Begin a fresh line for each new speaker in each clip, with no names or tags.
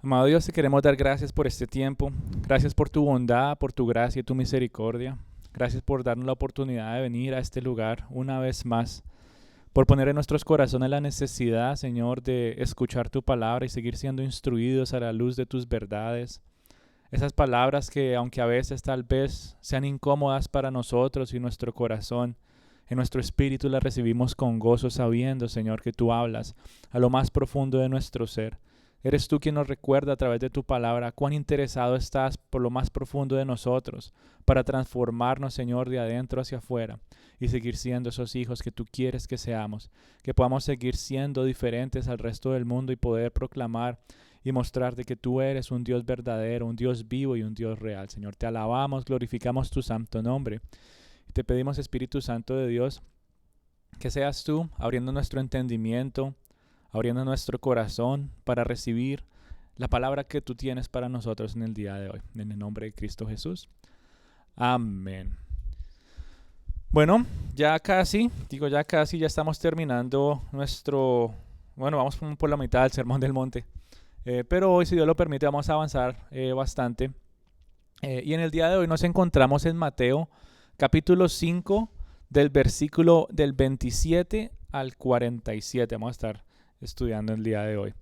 Amado Dios, te queremos dar gracias por este tiempo. Gracias por tu bondad, por tu gracia y tu misericordia. Gracias por darnos la oportunidad de venir a este lugar una vez más. Por poner en nuestros corazones la necesidad, Señor, de escuchar tu palabra y seguir siendo instruidos a la luz de tus verdades. Esas palabras que, aunque a veces tal vez sean incómodas para nosotros y nuestro corazón, en nuestro espíritu las recibimos con gozo sabiendo, Señor, que tú hablas a lo más profundo de nuestro ser. Eres tú quien nos recuerda a través de tu palabra cuán interesado estás por lo más profundo de nosotros para transformarnos, Señor, de adentro hacia afuera y seguir siendo esos hijos que tú quieres que seamos, que podamos seguir siendo diferentes al resto del mundo y poder proclamar y mostrarte que tú eres un Dios verdadero, un Dios vivo y un Dios real. Señor, te alabamos, glorificamos tu santo nombre. Y te pedimos, Espíritu Santo de Dios, que seas tú abriendo nuestro entendimiento, abriendo nuestro corazón para recibir la palabra que tú tienes para nosotros en el día de hoy. En el nombre de Cristo Jesús. Amén. Bueno, ya estamos terminando vamos por la mitad del Sermón del Monte. Pero hoy, si Dios lo permite, vamos a avanzar bastante. Y en el día de hoy nos encontramos en Mateo, capítulo 5, del versículo del 27 al 47. Vamos a estar estudiando el día de hoy.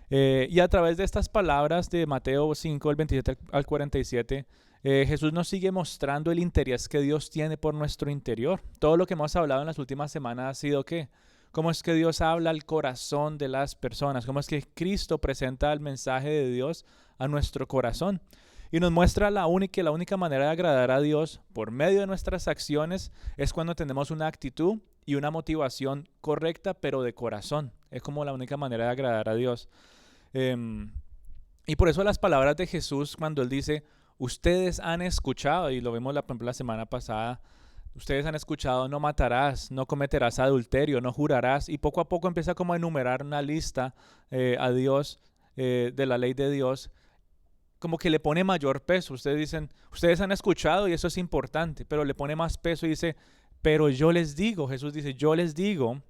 Y a través de estas palabras de Mateo 5, del 27 al 47, Jesús nos sigue mostrando el interés que Dios tiene por nuestro interior. Todo lo que hemos hablado en las últimas semanas ha sido ¿qué? Cómo es que Dios habla al corazón de las personas, cómo es que Cristo presenta el mensaje de Dios a nuestro corazón. Y nos muestra la única manera de agradar a Dios por medio de nuestras acciones es cuando tenemos una actitud y una motivación correcta, pero de corazón. Es como la única manera de agradar a Dios. Y por eso las palabras de Jesús cuando Él dice, ustedes han escuchado, y lo vimos la semana pasada, ustedes han escuchado, no matarás, no cometerás adulterio, no jurarás, y poco a poco empieza como a enumerar una lista a Dios, de la ley de Dios, como que le pone mayor peso. Ustedes dicen, ustedes han escuchado y eso es importante, pero le pone más peso y dice, pero yo les digo, Jesús dice, yo les digo,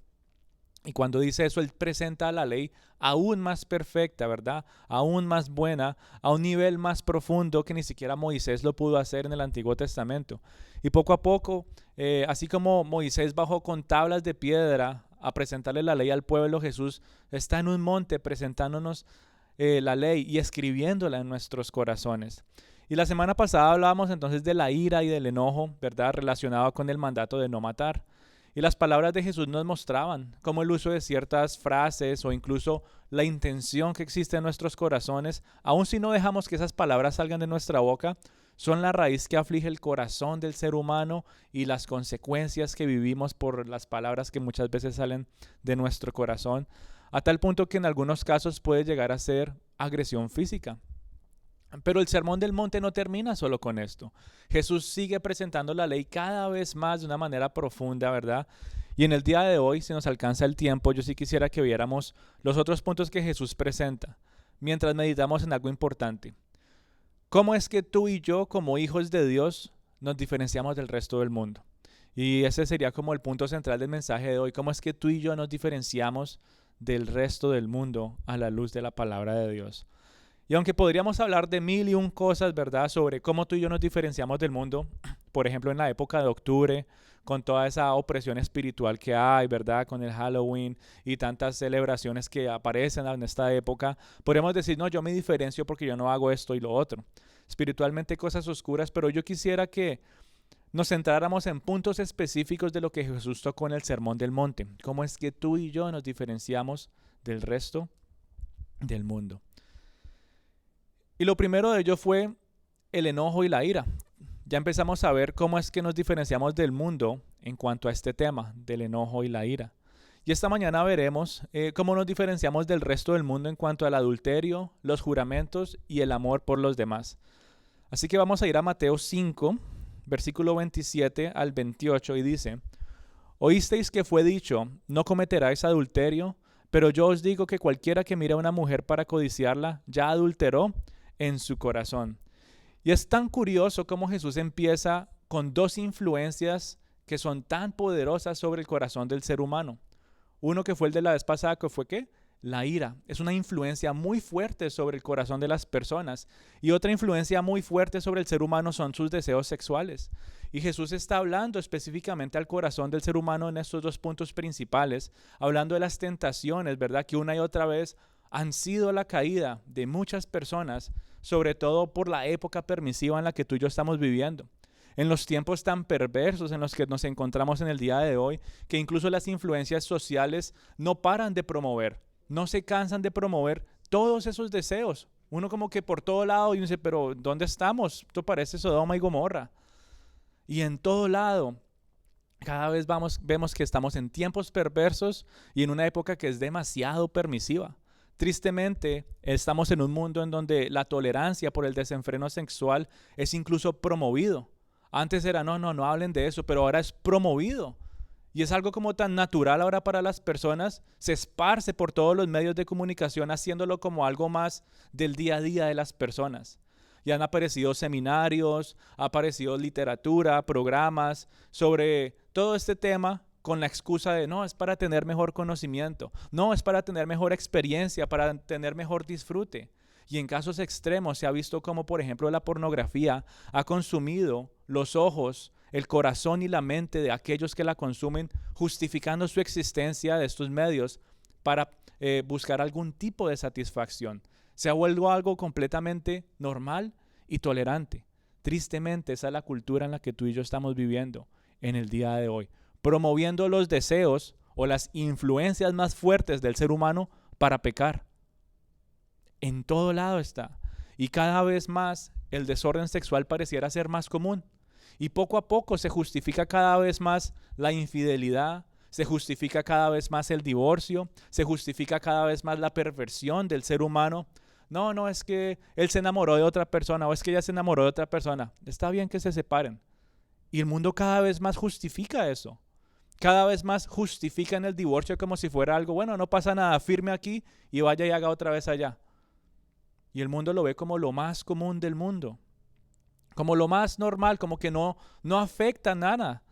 y cuando dice eso, Él presenta la ley aún más perfecta, ¿verdad? Aún más buena, a un nivel más profundo que ni siquiera Moisés lo pudo hacer en el Antiguo Testamento. Y poco a poco, así como Moisés bajó con tablas de piedra a presentarle la ley al pueblo, Jesús está en un monte presentándonos la ley y escribiéndola en nuestros corazones. Y la semana pasada hablábamos entonces de la ira y del enojo, ¿verdad? Relacionado con el mandato de no matar. Y las palabras de Jesús nos mostraban cómo el uso de ciertas frases o incluso la intención que existe en nuestros corazones, aun si no dejamos que esas palabras salgan de nuestra boca, son la raíz que aflige el corazón del ser humano y las consecuencias que vivimos por las palabras que muchas veces salen de nuestro corazón, a tal punto que en algunos casos puede llegar a ser agresión física. Pero el Sermón del Monte no termina solo con esto. Jesús sigue presentando la ley cada vez más de una manera profunda, ¿verdad? Y en el día de hoy, si nos alcanza el tiempo, yo sí quisiera que viéramos los otros puntos que Jesús presenta, mientras meditamos en algo importante. ¿Cómo es que tú y yo, como hijos de Dios, nos diferenciamos del resto del mundo? Y ese sería como el punto central del mensaje de hoy. ¿Cómo es que tú y yo nos diferenciamos del resto del mundo a la luz de la palabra de Dios? Y aunque podríamos hablar de mil y un cosas, ¿verdad?, sobre cómo tú y yo nos diferenciamos del mundo, por ejemplo, en la época de octubre, con toda esa opresión espiritual que hay, ¿verdad?, con el Halloween y tantas celebraciones que aparecen en esta época, podríamos decir, no, yo me diferencio porque yo no hago esto y lo otro. Espiritualmente cosas oscuras, pero yo quisiera que nos centráramos en puntos específicos de lo que Jesús tocó en el Sermón del Monte. ¿Cómo es que tú y yo nos diferenciamos del resto del mundo? Y lo primero de ello fue el enojo y la ira. Ya empezamos a ver cómo es que nos diferenciamos del mundo en cuanto a este tema, del enojo y la ira. Y esta mañana veremos cómo nos diferenciamos del resto del mundo en cuanto al adulterio, los juramentos y el amor por los demás. Así que vamos a ir a Mateo 5, versículo 27 al 28 y dice, oísteis que fue dicho, no cometerás adulterio, pero yo os digo que cualquiera que mire a una mujer para codiciarla, ya adulteró en su corazón. Y es tan curioso cómo Jesús empieza con dos influencias que son tan poderosas sobre el corazón del ser humano. Uno que fue el de la vez pasada, que fue ¿qué? la ira. Es una influencia muy fuerte sobre el corazón de las personas. Y otra influencia muy fuerte sobre el ser humano son sus deseos sexuales. Y Jesús está hablando específicamente al corazón del ser humano en estos dos puntos principales, hablando de las tentaciones, ¿verdad? Que una y otra vez han sido la caída de muchas personas, sobre todo por la época permisiva en la que tú y yo estamos viviendo. En los tiempos tan perversos en los que nos encontramos en el día de hoy, que incluso las influencias sociales no paran de promover, no se cansan de promover todos esos deseos. Uno como que por todo lado dice, pero ¿dónde estamos? Esto parece Sodoma y Gomorra. Y en todo lado, cada vez vemos que estamos en tiempos perversos y en una época que es demasiado permisiva. Tristemente, estamos en un mundo en donde la tolerancia por el desenfreno sexual es incluso promovido. Antes era, no hablen de eso, pero ahora es promovido. Y es algo como tan natural ahora para las personas, se esparce por todos los medios de comunicación haciéndolo como algo más del día a día de las personas. Y han aparecido seminarios, ha aparecido literatura, programas sobre todo este tema con la excusa de no, es para tener mejor conocimiento, no, es para tener mejor experiencia, para tener mejor disfrute. Y en casos extremos se ha visto como, por ejemplo, la pornografía ha consumido los ojos, el corazón y la mente de aquellos que la consumen, justificando su existencia de estos medios para buscar algún tipo de satisfacción. Se ha vuelto algo completamente normal y tolerante. Tristemente, esa es la cultura en la que tú y yo estamos viviendo en el día de hoy, promoviendo los deseos o las influencias más fuertes del ser humano para pecar. En todo lado está. Y cada vez más el desorden sexual pareciera ser más común. Y poco a poco se justifica cada vez más la infidelidad, se justifica cada vez más el divorcio, se justifica cada vez más la perversión del ser humano. No, es que él se enamoró de otra persona o es que ella se enamoró de otra persona. Está bien que se separen. Y el mundo cada vez más justifica eso. Cada vez más justifican el divorcio como si fuera algo, bueno, no pasa nada, firme aquí y vaya y haga otra vez allá. Y el mundo lo ve como lo más común del mundo, como lo más normal, como que no afecta nada.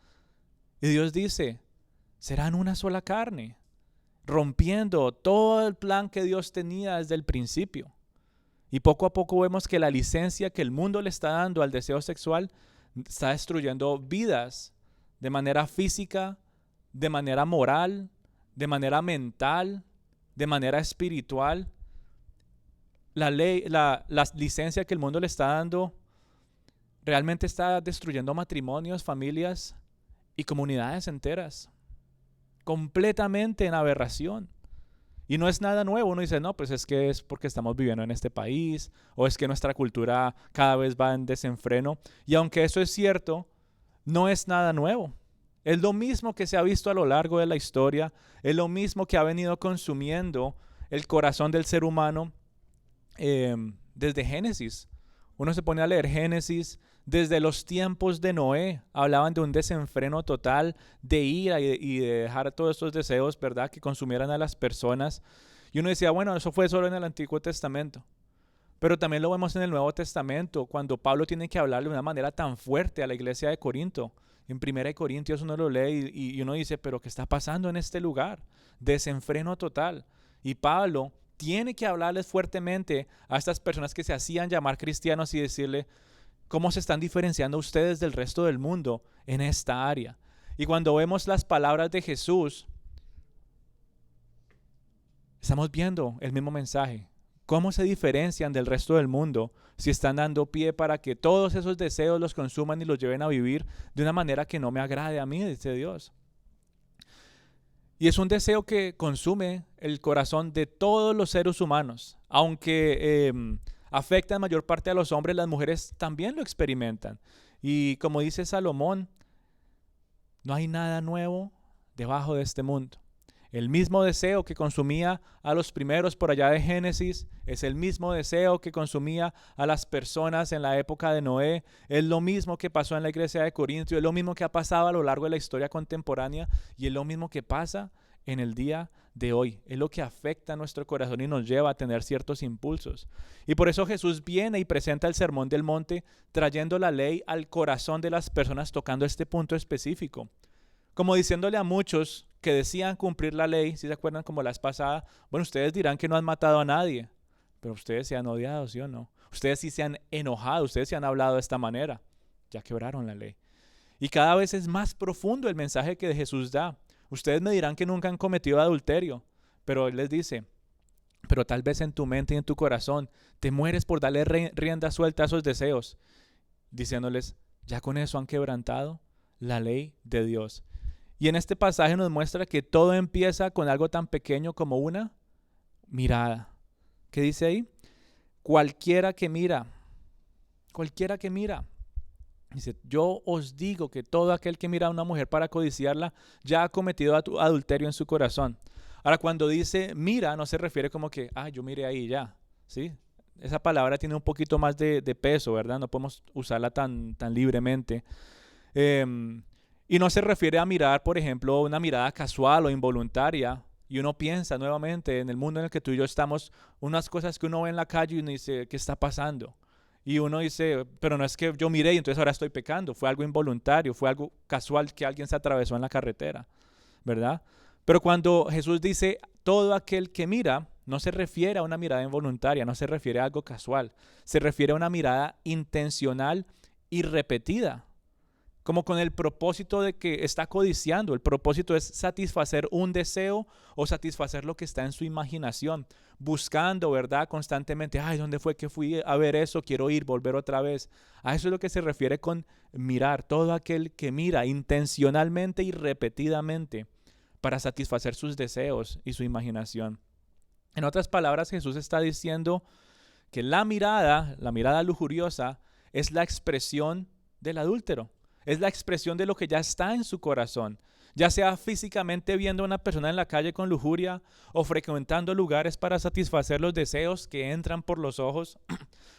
Y Dios dice, serán una sola carne, rompiendo todo el plan que Dios tenía desde el principio. Y poco a poco vemos que la licencia que el mundo le está dando al deseo sexual está destruyendo vidas de manera física, de manera moral, de manera mental, de manera espiritual. La licencia que el mundo le está dando realmente está destruyendo matrimonios, familias y comunidades enteras, completamente en aberración. Y no es nada nuevo. Uno dice, no, pues es que es porque estamos viviendo en este país, o es que nuestra cultura cada vez va en desenfreno. Y aunque eso es cierto, no es nada nuevo. Es lo mismo que se ha visto a lo largo de la historia, es lo mismo que ha venido consumiendo el corazón del ser humano desde Génesis. Uno se pone a leer Génesis, desde los tiempos de Noé, hablaban de un desenfreno total, de ira y de dejar todos estos deseos, ¿verdad?, que consumieran a las personas. Y uno decía, bueno, eso fue solo en el Antiguo Testamento. Pero también lo vemos en el Nuevo Testamento, cuando Pablo tiene que hablarle de una manera tan fuerte a la iglesia de Corinto. En 1 Corintios uno lo lee y uno dice, pero ¿qué está pasando en este lugar? Desenfreno total. Y Pablo tiene que hablarles fuertemente a estas personas que se hacían llamar cristianos y decirle cómo se están diferenciando ustedes del resto del mundo en esta área. Y cuando vemos las palabras de Jesús, estamos viendo el mismo mensaje. ¿Cómo se diferencian del resto del mundo si están dando pie para que todos esos deseos los consuman y los lleven a vivir de una manera que no me agrade a mí, dice Dios? Y es un deseo que consume el corazón de todos los seres humanos. Aunque afecta en mayor parte a los hombres, las mujeres también lo experimentan. Y como dice Salomón, no hay nada nuevo debajo de este mundo. El mismo deseo que consumía a los primeros por allá de Génesis es el mismo deseo que consumía a las personas en la época de Noé. Es lo mismo que pasó en la iglesia de Corinto, es lo mismo que ha pasado a lo largo de la historia contemporánea y es lo mismo que pasa en el día de hoy. Es lo que afecta a nuestro corazón y nos lleva a tener ciertos impulsos. Y por eso Jesús viene y presenta el Sermón del Monte trayendo la ley al corazón de las personas, tocando este punto específico. Como diciéndole a muchos que decían cumplir la ley, si se acuerdan como la vez pasada, bueno, ustedes dirán que no han matado a nadie, pero ustedes se han odiado, ¿sí o no? Ustedes sí se han enojado, ustedes sí han hablado de esta manera, ya quebraron la ley. Y cada vez es más profundo el mensaje que Jesús da. Ustedes me dirán que nunca han cometido adulterio, pero Él les dice, pero tal vez en tu mente y en tu corazón te mueres por darle rienda suelta a esos deseos, diciéndoles, ya con eso han quebrantado la ley de Dios. Y en este pasaje nos muestra que todo empieza con algo tan pequeño como una mirada. ¿Qué dice ahí? Cualquiera que mira, dice, yo os digo que todo aquel que mira a una mujer para codiciarla ya ha cometido adulterio en su corazón. Ahora, cuando dice mira, no se refiere como que, yo miré ahí ya, ¿sí? Esa palabra tiene un poquito más de peso, ¿verdad? No podemos usarla tan libremente. Y no se refiere a mirar, por ejemplo, una mirada casual o involuntaria. Y uno piensa nuevamente en el mundo en el que tú y yo estamos, unas cosas que uno ve en la calle y uno dice, ¿qué está pasando? Y uno dice, pero no es que yo miré y entonces ahora estoy pecando. Fue algo involuntario, fue algo casual que alguien se atravesó en la carretera, ¿verdad? Pero cuando Jesús dice, todo aquel que mira, no se refiere a una mirada involuntaria, no se refiere a algo casual. Se refiere a una mirada intencional y repetida, como con el propósito de que está codiciando. El propósito es satisfacer un deseo o satisfacer lo que está en su imaginación, buscando, ¿verdad? Constantemente, ¿dónde fue que fui a ver eso? Quiero ir, volver otra vez. A eso es lo que se refiere con mirar. Todo aquel que mira intencionalmente y repetidamente para satisfacer sus deseos y su imaginación. En otras palabras, Jesús está diciendo que la mirada lujuriosa, es la expresión del adúltero. Es la expresión de lo que ya está en su corazón, ya sea físicamente viendo a una persona en la calle con lujuria o frecuentando lugares para satisfacer los deseos que entran por los ojos,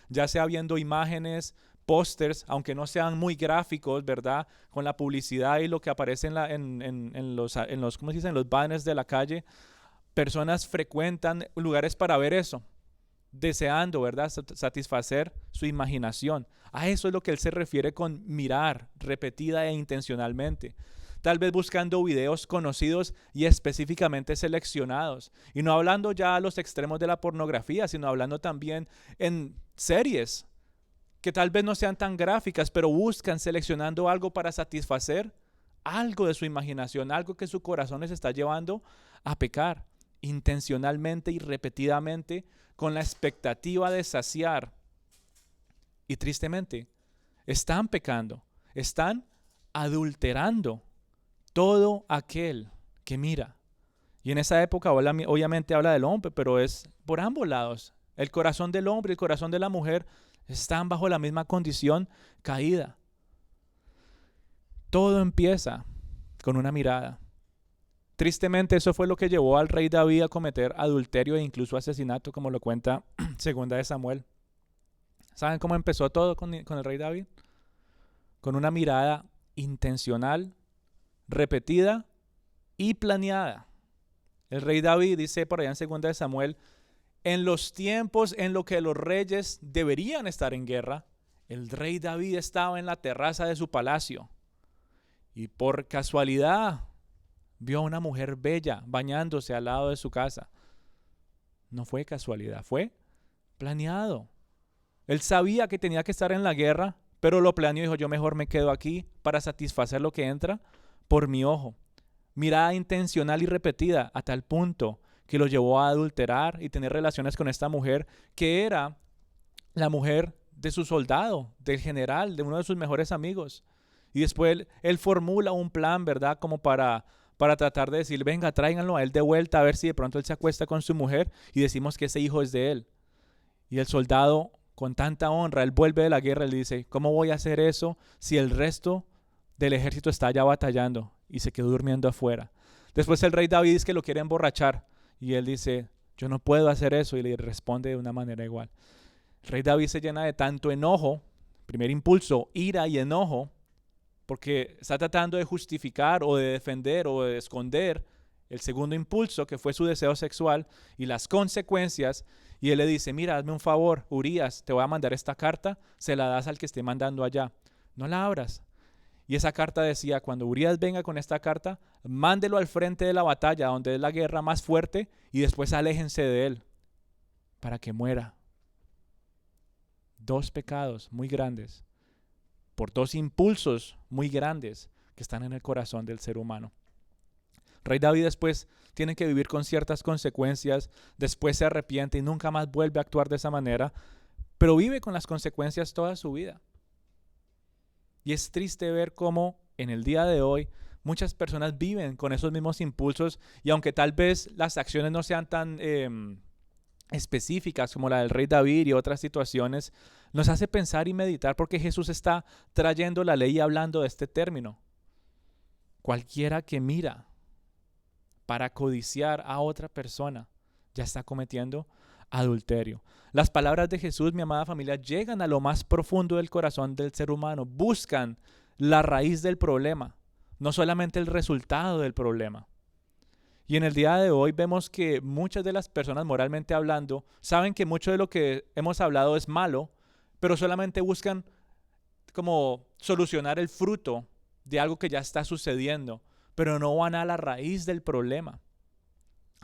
ya sea viendo imágenes, pósters, aunque no sean muy gráficos, ¿verdad? Con la publicidad y lo que aparece en los ¿cómo se dice? En los banners de la calle. Personas frecuentan lugares para ver eso, deseando, ¿verdad? Satisfacer su imaginación. A eso es lo que él se refiere con mirar repetida e intencionalmente. Tal vez buscando videos conocidos y específicamente seleccionados. Y no hablando ya a los extremos de la pornografía, sino hablando también en series que tal vez no sean tan gráficas, pero buscan seleccionando algo para satisfacer algo de su imaginación, algo que su corazón les está llevando a pecar intencionalmente y repetidamente, con la expectativa de saciar. Y tristemente, están pecando, están adulterando todo aquel que mira. Y en esa época obviamente habla del hombre, pero es por ambos lados. El corazón del hombre y el corazón de la mujer están bajo la misma condición caída. Todo empieza con una mirada. Tristemente, eso fue lo que llevó al rey David a cometer adulterio e incluso asesinato, como lo cuenta Segunda de Samuel. ¿Saben cómo empezó todo con el rey David? Con una mirada intencional, repetida y planeada. El rey David dice por allá en Segunda de Samuel, en los tiempos en los que los reyes deberían estar en guerra, el rey David estaba en la terraza de su palacio y por casualidad vio a una mujer bella bañándose al lado de su casa. No fue casualidad, fue planeado. Él sabía que tenía que estar en la guerra, pero lo planeó y dijo, yo mejor me quedo aquí para satisfacer lo que entra por mi ojo. Mirada intencional y repetida a tal punto que lo llevó a adulterar y tener relaciones con esta mujer que era la mujer de su soldado, del general, de uno de sus mejores amigos. Y después él formula un plan, ¿verdad? Como para tratar de decir, venga, tráiganlo a él de vuelta a ver si de pronto él se acuesta con su mujer y decimos que ese hijo es de él. Y el soldado, con tanta honra, él vuelve de la guerra y le dice, ¿cómo voy a hacer eso si el resto del ejército está ya batallando? Y se quedó durmiendo afuera. Después el rey David dice que lo quiere emborrachar y él dice, yo no puedo hacer eso, y le responde de una manera igual. El rey David se llena de tanto enojo, primer impulso, ira y enojo, porque está tratando de justificar o de defender o de esconder el segundo impulso, que fue su deseo sexual, y las consecuencias. Y él le dice, mira, hazme un favor, Urías, te voy a mandar esta carta, se la das al que esté mandando allá. No la abras. Y esa carta decía, cuando Urías venga con esta carta, mándelo al frente de la batalla, donde es la guerra más fuerte, y después aléjense de él para que muera. 2 pecados muy grandes, por 2 impulsos muy grandes que están en el corazón del ser humano. Rey David después tiene que vivir con ciertas consecuencias, después se arrepiente y nunca más vuelve a actuar de esa manera, pero vive con las consecuencias toda su vida. Y es triste ver cómo en el día de hoy muchas personas viven con esos mismos impulsos, y aunque tal vez las acciones no sean tan específicas como la del rey David y otras situaciones, nos hace pensar y meditar porque Jesús está trayendo la ley y hablando de este término. Cualquiera que mira para codiciar a otra persona ya está cometiendo adulterio. Las palabras de Jesús, mi amada familia, llegan a lo más profundo del corazón del ser humano, buscan la raíz del problema, no solamente el resultado del problema. Y en el día de hoy vemos que muchas de las personas, moralmente hablando, saben que mucho de lo que hemos hablado es malo, pero solamente buscan como solucionar el fruto de algo que ya está sucediendo, pero no van a la raíz del problema.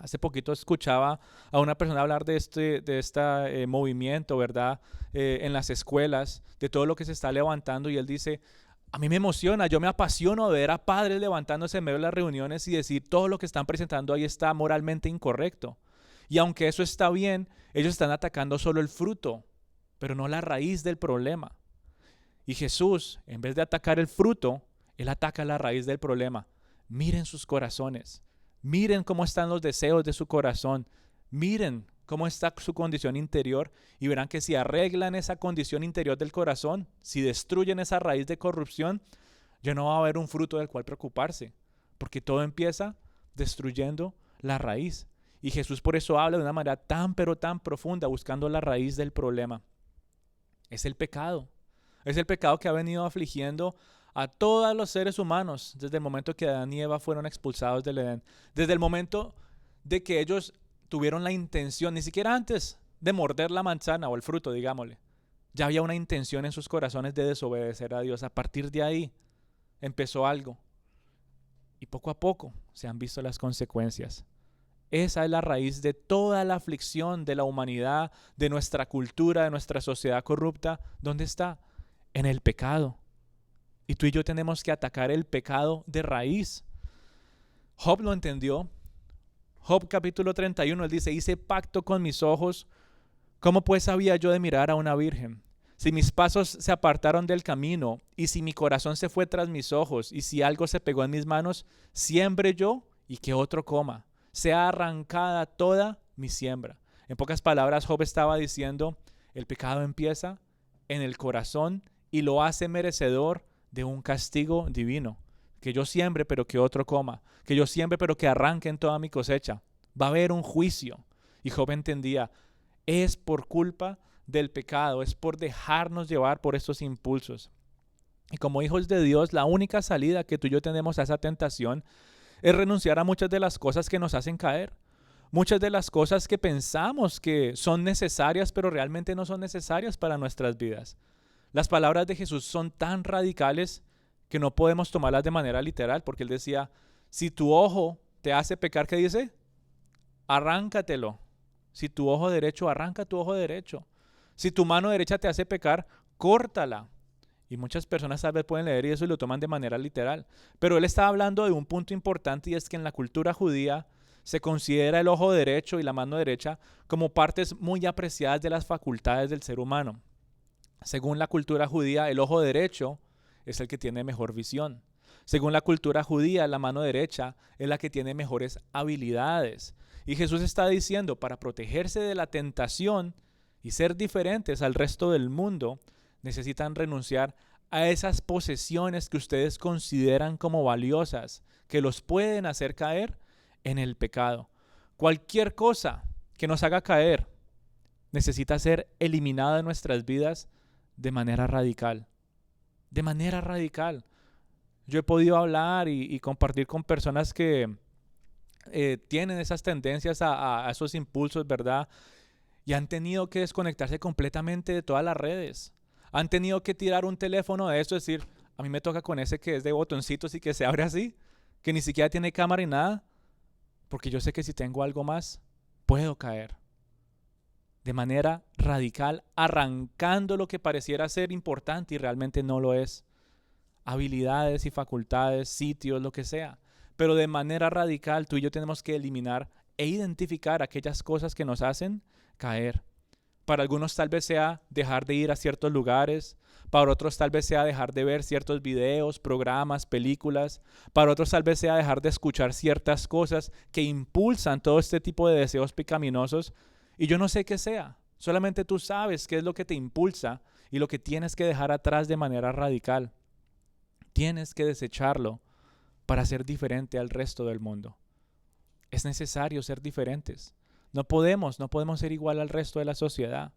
Hace poquito escuchaba a una persona hablar de este movimiento, ¿verdad? En las escuelas, de todo lo que se está levantando, y él dice, a mí me emociona, yo me apasiono ver a padres levantándose en medio de las reuniones y decir todo lo que están presentando ahí está moralmente incorrecto. Y aunque eso está bien, ellos están atacando solo el fruto, pero no la raíz del problema. Y Jesús, en vez de atacar el fruto, Él ataca la raíz del problema. Miren sus corazones. Miren cómo están los deseos de su corazón. Miren cómo está su condición interior y verán que si arreglan esa condición interior del corazón, si destruyen esa raíz de corrupción, ya no va a haber un fruto del cual preocuparse, porque todo empieza destruyendo la raíz. Y Jesús por eso habla de una manera tan pero tan profunda, buscando la raíz del problema. Es el pecado. Es el pecado que ha venido afligiendo a todos los seres humanos desde el momento que Adán y Eva fueron expulsados del Edén. Desde el momento de que ellos tuvieron la intención, ni siquiera antes de morder la manzana o el fruto, digámosle, ya había una intención en sus corazones de desobedecer a Dios. A partir de ahí empezó algo. Y poco a poco se han visto las consecuencias. Esa es la raíz de toda la aflicción de la humanidad, de nuestra cultura, de nuestra sociedad corrupta. ¿Dónde está? En el pecado. Y tú y yo tenemos que atacar el pecado de raíz. Job lo entendió. Job capítulo 31, él dice, hice pacto con mis ojos. ¿Cómo pues había yo de mirar a una virgen? Si mis pasos se apartaron del camino, y si mi corazón se fue tras mis ojos, y si algo se pegó en mis manos, siembre yo y que otro coma. Sea arrancada toda mi siembra. En pocas palabras, Job estaba diciendo, el pecado empieza en el corazón y lo hace merecedor de un castigo divino. Que yo siembre, pero que otro coma. Que yo siembre, pero que arranquen toda mi cosecha. Va a haber un juicio. Y Job entendía, es por culpa del pecado, es por dejarnos llevar por estos impulsos. Y como hijos de Dios, la única salida que tú y yo tenemos a esa tentación es renunciar a muchas de las cosas que nos hacen caer. Muchas de las cosas que pensamos que son necesarias, pero realmente no son necesarias para nuestras vidas. Las palabras de Jesús son tan radicales que no podemos tomarlas de manera literal, porque Él decía, si tu ojo te hace pecar, ¿qué dice? Arráncatelo. Si tu ojo derecho, arranca tu ojo derecho. Si tu mano derecha te hace pecar, córtala. Y muchas personas tal vez pueden leer y eso y lo toman de manera literal. Pero Él está hablando de un punto importante, y es que en la cultura judía se considera el ojo derecho y la mano derecha como partes muy apreciadas de las facultades del ser humano. Según la cultura judía, el ojo derecho es el que tiene mejor visión. Según la cultura judía, la mano derecha es la que tiene mejores habilidades. Y Jesús está diciendo, para protegerse de la tentación y ser diferentes al resto del mundo, necesitan renunciar a esas posesiones que ustedes consideran como valiosas, que los pueden hacer caer en el pecado. Cualquier cosa que nos haga caer necesita ser eliminada de nuestras vidas de manera radical. De manera radical. Yo he podido hablar y compartir con personas que tienen esas tendencias a esos impulsos, ¿verdad? Y han tenido que desconectarse completamente de todas las redes. Han tenido que tirar un teléfono de eso, decir, A mí me toca con ese que es de botoncitos y que se abre así, que ni siquiera tiene cámara y nada, porque yo sé que si tengo algo más, puedo caer de manera radical, arrancando lo que pareciera ser importante y realmente no lo es. Habilidades y facultades, sitios, lo que sea. Pero de manera radical tú y yo tenemos que eliminar e identificar aquellas cosas que nos hacen caer. Para algunos tal vez sea dejar de ir a ciertos lugares, para otros tal vez sea dejar de ver ciertos videos, programas, películas, para otros tal vez sea dejar de escuchar ciertas cosas que impulsan todo este tipo de deseos pecaminosos. Y yo no sé qué sea, solamente tú sabes qué es lo que te impulsa y lo que tienes que dejar atrás de manera radical. Tienes que desecharlo para ser diferente al resto del mundo. Es necesario ser diferentes. No podemos ser igual al resto de la sociedad.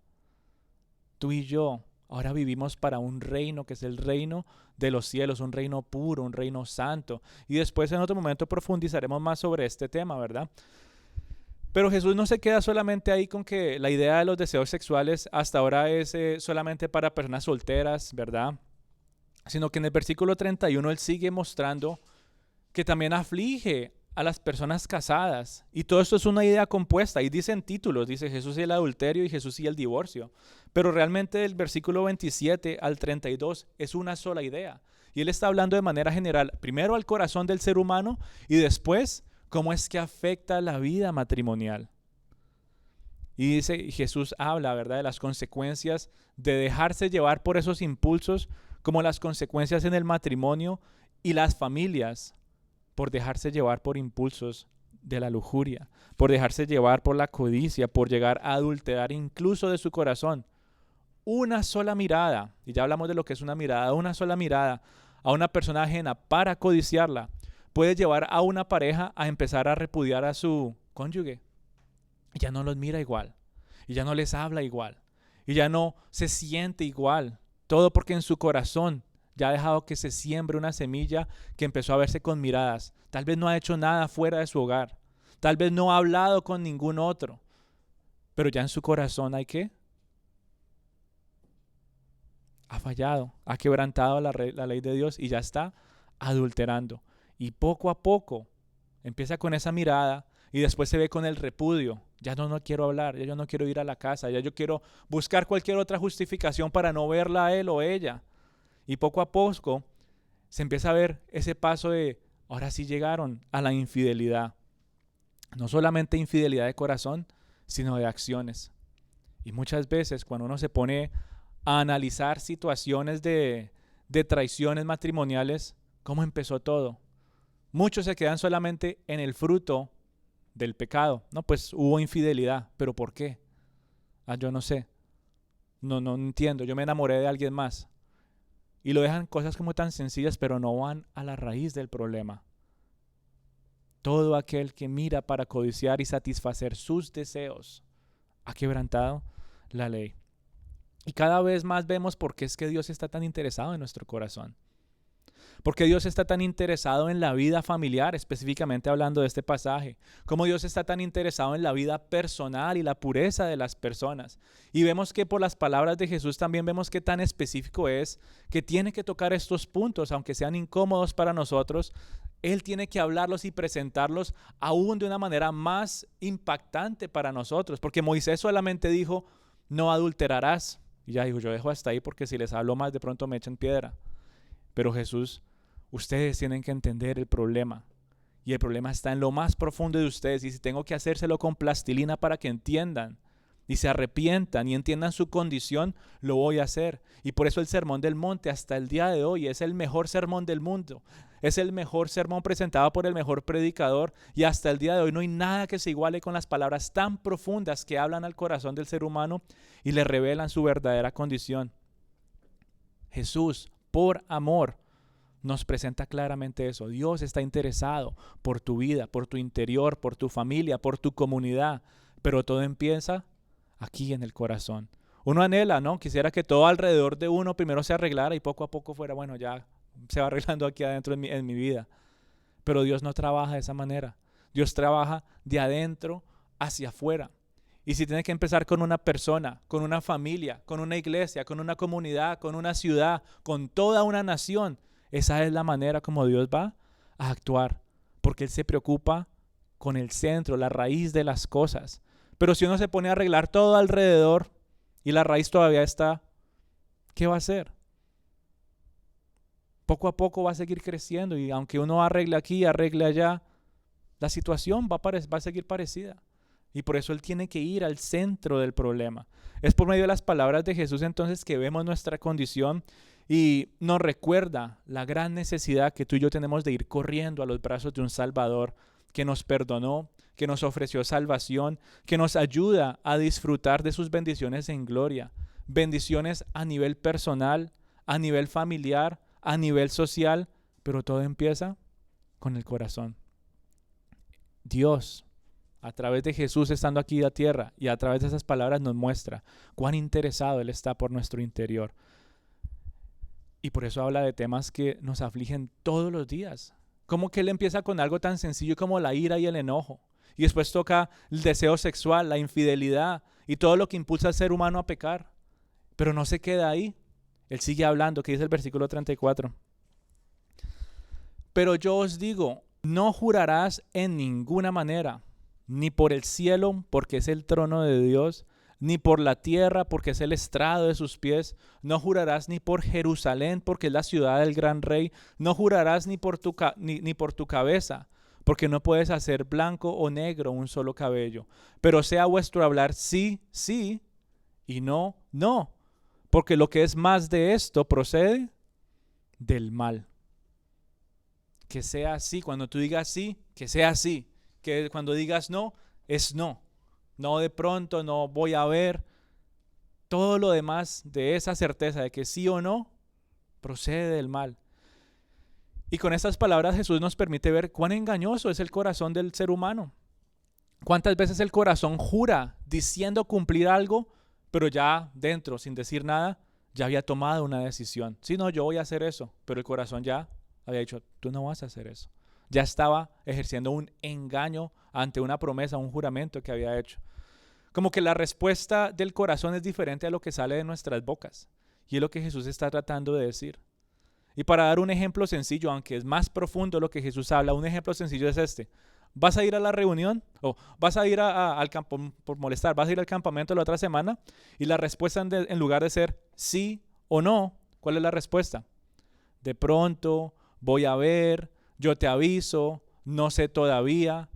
Tú y yo ahora vivimos para un reino que es el reino de los cielos, un reino puro, un reino santo. Y después en otro momento profundizaremos más sobre este tema, ¿verdad? Pero Jesús no se queda solamente ahí con que la idea de los deseos sexuales hasta ahora es solamente para personas solteras, ¿verdad? Sino que en el versículo 31 él sigue mostrando que también aflige a las personas casadas. Y todo esto es una idea compuesta. Y dicen títulos, dice Jesús y el adulterio y Jesús y el divorcio. Pero realmente del versículo 27 al 32 es una sola idea. Y él está hablando de manera general, primero al corazón del ser humano y después cómo es que afecta la vida matrimonial. Y dice, Jesús habla, ¿verdad?, de las consecuencias de dejarse llevar por esos impulsos, como las consecuencias en el matrimonio y las familias por dejarse llevar por impulsos de la lujuria, por dejarse llevar por la codicia, por llegar a adulterar incluso de su corazón. Una sola mirada, y ya hablamos de lo que es una sola mirada a una persona ajena para codiciarla, puede llevar a una pareja a empezar a repudiar a su cónyuge. Y ya no los mira igual, y ya no les habla igual, y ya no se siente igual. Todo porque en su corazón ya ha dejado que se siembre una semilla que empezó a verse con miradas. Tal vez no ha hecho nada fuera de su hogar, tal vez no ha hablado con ningún otro, pero ya en su corazón hay ¿qué? Ha fallado, ha quebrantado la ley de Dios y ya está adulterando. Y poco a poco empieza con esa mirada y después se ve con el repudio. Ya no quiero hablar, ya yo no quiero ir a la casa, ya yo quiero buscar cualquier otra justificación para no verla a él o ella. Y poco a poco se empieza a ver ese paso de, ahora sí llegaron a la infidelidad. No solamente infidelidad de corazón, sino de acciones. Y muchas veces cuando uno se pone a analizar situaciones de traiciones matrimoniales, ¿cómo empezó todo? Muchos se quedan solamente en el fruto del pecado. No, pues hubo infidelidad, pero ¿por qué? Yo no sé. No entiendo. Yo me enamoré de alguien más. Y lo dejan cosas como tan sencillas, pero no van a la raíz del problema. Todo aquel que mira para codiciar y satisfacer sus deseos ha quebrantado la ley. Y cada vez más vemos por qué es que Dios está tan interesado en nuestro corazón. Porque Dios está tan interesado en la vida familiar, específicamente hablando de este pasaje. Como Dios está tan interesado en la vida personal y la pureza de las personas. Y vemos que por las palabras de Jesús también vemos qué tan específico es que tiene que tocar estos puntos, aunque sean incómodos para nosotros. Él tiene que hablarlos y presentarlos aún de una manera más impactante para nosotros. Porque Moisés solamente dijo, no adulterarás. Y ya dijo, yo dejo hasta ahí porque si les hablo más de pronto me echan piedra. Pero Jesús, ustedes tienen que entender el problema. Y el problema está en lo más profundo de ustedes. Y si tengo que hacérselo con plastilina para que entiendan y se arrepientan y entiendan su condición, lo voy a hacer. Y por eso el Sermón del Monte hasta el día de hoy es el mejor sermón del mundo. Es el mejor sermón presentado por el mejor predicador. Y hasta el día de hoy no hay nada que se iguale con las palabras tan profundas que hablan al corazón del ser humano y le revelan su verdadera condición. Jesús, por amor, nos presenta claramente eso. Dios está interesado por tu vida, por tu interior, por tu familia, por tu comunidad. Pero todo empieza aquí en el corazón. Uno anhela, ¿no? Quisiera que todo alrededor de uno primero se arreglara y poco a poco fuera, bueno, ya se va arreglando aquí adentro en mi vida. Pero Dios no trabaja de esa manera. Dios trabaja de adentro hacia afuera. Y si tiene que empezar con una persona, con una familia, con una iglesia, con una comunidad, con una ciudad, con toda una nación, Esa es la manera como Dios va a actuar, porque Él se preocupa con el centro, la raíz de las cosas. Pero si uno se pone a arreglar todo alrededor y la raíz todavía está, ¿qué va a hacer? Poco a poco va a seguir creciendo y aunque uno arregle aquí, arregle allá, la situación va a seguir parecida. Y por eso Él tiene que ir al centro del problema. Es por medio de las palabras de Jesús entonces que vemos nuestra condición y nos recuerda la gran necesidad que tú y yo tenemos de ir corriendo a los brazos de un Salvador que nos perdonó, que nos ofreció salvación, que nos ayuda a disfrutar de sus bendiciones en gloria. Bendiciones a nivel personal, a nivel familiar, a nivel social, pero todo empieza con el corazón. Dios, a través de Jesús estando aquí en la tierra y a través de esas palabras nos muestra cuán interesado Él está por nuestro interior. Y por eso habla de temas que nos afligen todos los días. Como que Él empieza con algo tan sencillo como la ira y el enojo. Y después toca el deseo sexual, la infidelidad y todo lo que impulsa al ser humano a pecar. Pero no se queda ahí. Él sigue hablando, que dice el versículo 34. Pero yo os digo, no jurarás en ninguna manera, ni por el cielo, porque es el trono de Dios, ni por la tierra, porque es el estrado de sus pies. No jurarás ni por Jerusalén, porque es la ciudad del gran rey. No jurarás ni por tu cabeza, porque no puedes hacer blanco o negro un solo cabello. Pero sea vuestro hablar sí, sí, y no, no. Porque lo que es más de esto procede del mal. Que sea así, cuando tú digas sí, que sea así. Que cuando digas no, es no. No de pronto, no voy a ver. Todo lo demás de esa certeza de que sí o no, procede del mal. Y con estas palabras Jesús nos permite ver cuán engañoso es el corazón del ser humano. Cuántas veces el corazón jura diciendo cumplir algo, pero ya dentro, sin decir nada, ya había tomado una decisión. Sí, no, yo voy a hacer eso, pero el corazón ya había dicho, tú no vas a hacer eso. Ya estaba ejerciendo un engaño ante una promesa, un juramento que había hecho. Como que la respuesta del corazón es diferente a lo que sale de nuestras bocas. Y es lo que Jesús está tratando de decir. Y para dar un ejemplo sencillo, aunque es más profundo lo que Jesús habla, un ejemplo sencillo es este. ¿Vas a ir a la reunión? ¿O vas a ir al campo por molestar? ¿Vas a ir al campamento la otra semana? Y la respuesta en lugar de ser sí o no, ¿cuál es la respuesta? De pronto, voy a ver, yo te aviso, no sé todavía.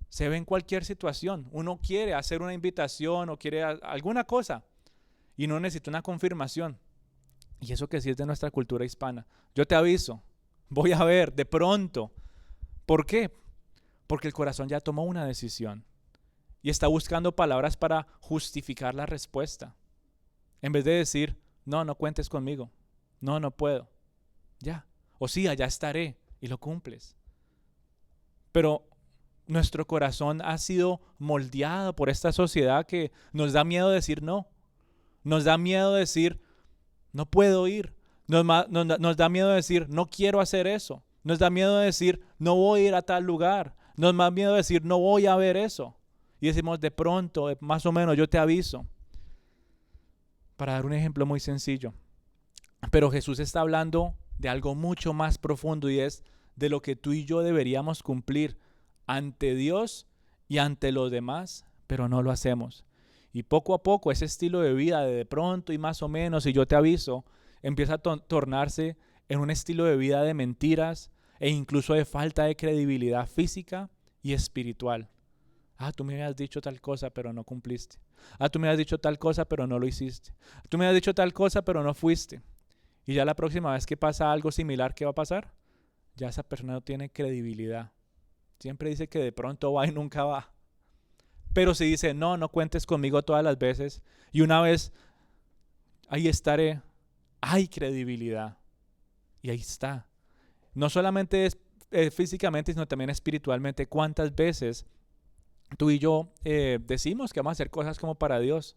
Se ve en cualquier situación. Uno quiere hacer una invitación o quiere alguna cosa y no necesita una confirmación. Y eso que sí es de nuestra cultura hispana. Yo te aviso, voy a ver, de pronto. ¿Por qué? Porque el corazón ya tomó una decisión y está buscando palabras para justificar la respuesta. En vez de decir, no, no cuentes conmigo. No, no puedo. Ya. O sí, allá estaré y lo cumples. Pero nuestro corazón ha sido moldeado por esta sociedad que nos da miedo decir no. Nos da miedo decir, no puedo ir. Nos da miedo decir, no quiero hacer eso. Nos da miedo decir, no voy a ir a tal lugar. Nos da miedo decir, no voy a ver eso. Y decimos, de pronto, más o menos, yo te aviso. Para dar un ejemplo muy sencillo. Pero Jesús está hablando de algo mucho más profundo y es de lo que tú y yo deberíamos cumplir ante Dios y ante los demás, pero no lo hacemos. Y poco a poco ese estilo de vida de pronto y más o menos, y yo te aviso, empieza a tornarse en un estilo de vida de mentiras e incluso de falta de credibilidad física y espiritual. Ah, tú me habías dicho tal cosa, pero no cumpliste. Ah, tú me habías dicho tal cosa, pero no lo hiciste. Tú me habías dicho tal cosa, pero no fuiste. Y ya la próxima vez que pasa algo similar, ¿qué va a pasar? Ya esa persona no tiene credibilidad. Siempre dice que de pronto va y nunca va. Pero si dice, no, no cuentes conmigo todas las veces, y una vez ahí estaré, hay credibilidad. Y ahí está. No solamente es físicamente, sino también espiritualmente. ¿Cuántas veces tú y yo decimos que vamos a hacer cosas como para Dios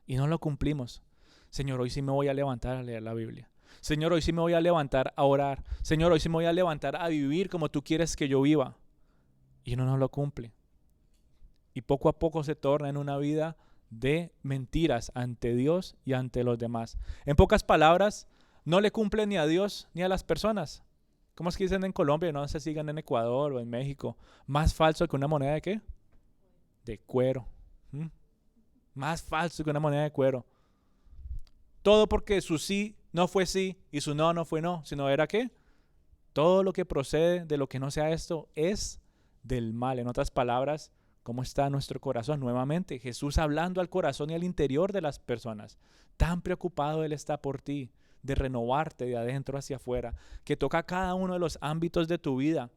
y no lo cumplimos? Señor, hoy sí me voy a levantar a leer la Biblia. Señor, hoy sí me voy a levantar a orar. Señor, hoy sí me voy a levantar a vivir como tú quieres que yo viva. Y uno no lo cumple. Y poco a poco se torna en una vida de mentiras ante Dios y ante los demás. En pocas palabras, no le cumple ni a Dios ni a las personas. ¿Cómo es que dicen en Colombia? No se sigan en Ecuador o en México. Más falso que una moneda de ¿qué? De cuero. ¿Mm? Más falso que una moneda de cuero. Todo porque su sí no fue sí y su no no fue no, sino era ¿qué? Todo lo que procede de lo que no sea esto es del mal. En otras palabras, ¿cómo está nuestro corazón? Nuevamente, Jesús hablando al corazón y al interior de las personas. Tan preocupado Él está por ti, de renovarte de adentro hacia afuera, que toca cada uno de los ámbitos de tu vida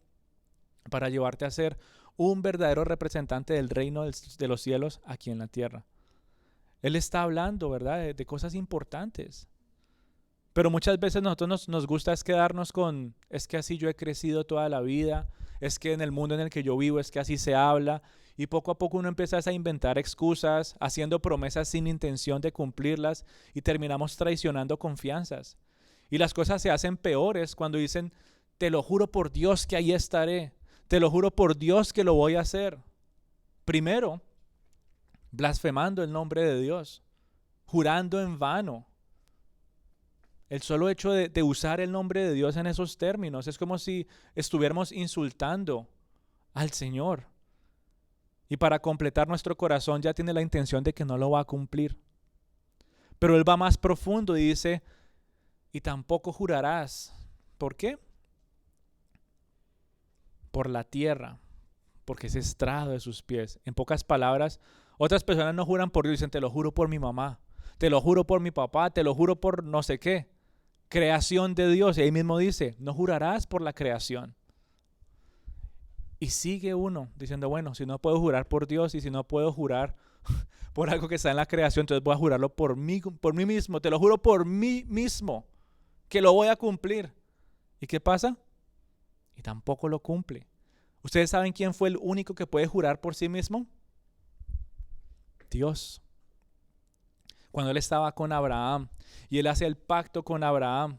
para llevarte a ser un verdadero representante del reino de los cielos aquí en la tierra. Él está hablando, ¿verdad?, de cosas importantes. Pero muchas veces nosotros nos gusta es quedarnos con, es que así yo he crecido toda la vida, es que en el mundo en el que yo vivo es que así se habla, y poco a poco uno empieza a inventar excusas, haciendo promesas sin intención de cumplirlas, y terminamos traicionando confianzas. Y las cosas se hacen peores cuando dicen, te lo juro por Dios que ahí estaré, te lo juro por Dios que lo voy a hacer. Primero, blasfemando el nombre de Dios, jurando en vano. El solo hecho de usar el nombre de Dios en esos términos es como si estuviéramos insultando al Señor. Y para completar, nuestro corazón ya tiene la intención de que no lo va a cumplir. Pero Él va más profundo y dice, y tampoco jurarás. ¿Por qué? Por la tierra, porque es estrado de sus pies. En pocas palabras, otras personas no juran por Dios, dicen, te lo juro por mi mamá, te lo juro por mi papá, te lo juro por no sé qué. Creación de Dios. Y ahí mismo dice, no jurarás por la creación. Y sigue uno diciendo, bueno, si no puedo jurar por Dios y si no puedo jurar por algo que está en la creación, entonces voy a jurarlo por mí mismo. Te lo juro por mí mismo, que lo voy a cumplir. ¿Y qué pasa? Y tampoco lo cumple. ¿Ustedes saben quién fue el único que puede jurar por sí mismo? Dios. Cuando Él estaba con Abraham y Él hace el pacto con Abraham,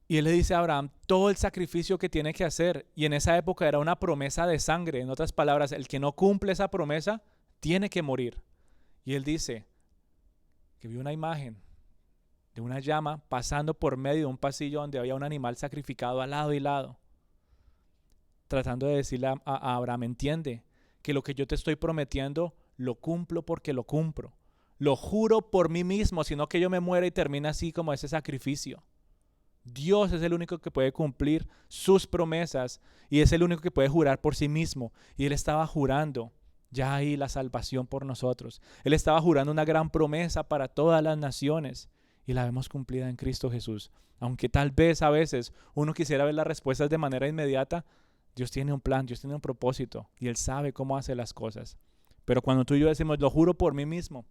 y Él le dice a Abraham todo el sacrificio que tiene que hacer, y en esa época era una promesa de sangre. En otras palabras, el que no cumple esa promesa tiene que morir. Y Él dice que vio una imagen de una llama pasando por medio de un pasillo donde había un animal sacrificado al lado y lado, tratando de decirle a Abraham, entiende que lo que yo te estoy prometiendo lo cumplo porque lo cumplo. Lo juro por mí mismo, sino que yo me muera y termine así como ese sacrificio. Dios es el único que puede cumplir sus promesas y es el único que puede jurar por sí mismo. Y Él estaba jurando ya ahí la salvación por nosotros. Él estaba jurando una gran promesa para todas las naciones y la vemos cumplida en Cristo Jesús. Aunque tal vez a veces uno quisiera ver las respuestas de manera inmediata, Dios tiene un plan, Dios tiene un propósito y Él sabe cómo hace las cosas. Pero cuando tú y yo decimos, lo juro por mí mismo,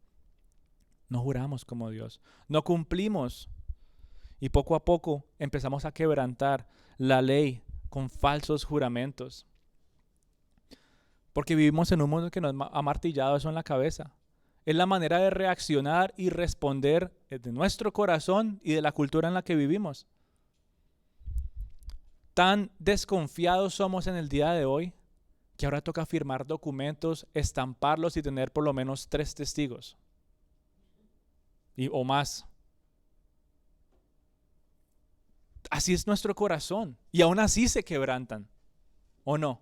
no juramos como Dios, no cumplimos. Y poco a poco empezamos a quebrantar la ley con falsos juramentos. Porque vivimos en un mundo que nos ha martillado eso en la cabeza. Es la manera de reaccionar y responder de nuestro corazón y de la cultura en la que vivimos. Tan desconfiados somos en el día de hoy que ahora toca firmar documentos, estamparlos y tener por lo menos 3 testigos. O más. Así es nuestro corazón. Y aún así se quebrantan. ¿O no?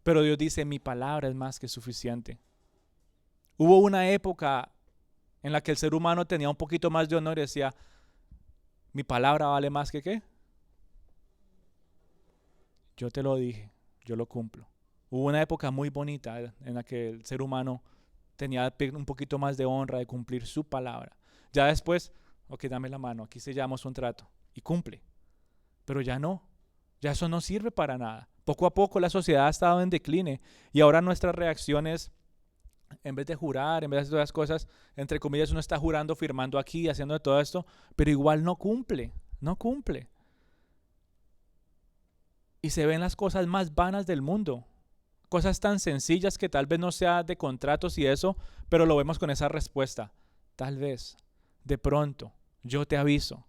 Pero Dios dice, mi palabra es más que suficiente. Hubo una época en la que el ser humano tenía un poquito más de honor y decía, mi palabra vale más que ¿qué? Yo te lo dije, yo lo cumplo. Hubo una época muy bonita en la que el ser humano tenía un poquito más de honra de cumplir su palabra. Ya después, ok, dame la mano, aquí sellamos un trato y cumple. Pero ya no, ya eso no sirve para nada. Poco a poco la sociedad ha estado en decline y ahora nuestras reacciones, en vez de jurar, en vez de hacer todas las cosas, entre comillas, uno está jurando, firmando aquí, haciendo de todo esto, pero igual no cumple, no cumple. Y se ven las cosas más vanas del mundo. Cosas tan sencillas que tal vez no sea de contratos y eso, pero lo vemos con esa respuesta. Tal vez, de pronto, yo te aviso.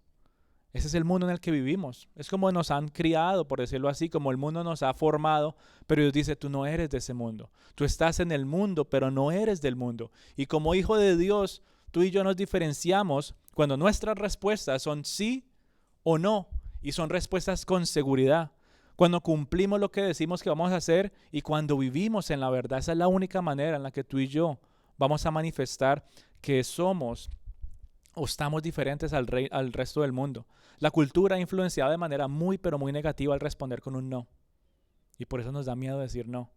Ese es el mundo en el que vivimos. Es como nos han criado, por decirlo así, como el mundo nos ha formado, pero Dios dice, tú no eres de ese mundo. Tú estás en el mundo, pero no eres del mundo. Y como hijo de Dios, tú y yo nos diferenciamos cuando nuestras respuestas son sí o no, y son respuestas con seguridad. Cuando cumplimos lo que decimos que vamos a hacer y cuando vivimos en la verdad. Esa es la única manera en la que tú y yo vamos a manifestar que somos o estamos diferentes al resto del mundo. La cultura ha influenciado de manera muy, pero muy negativa al responder con un no. Y por eso nos da miedo decir no.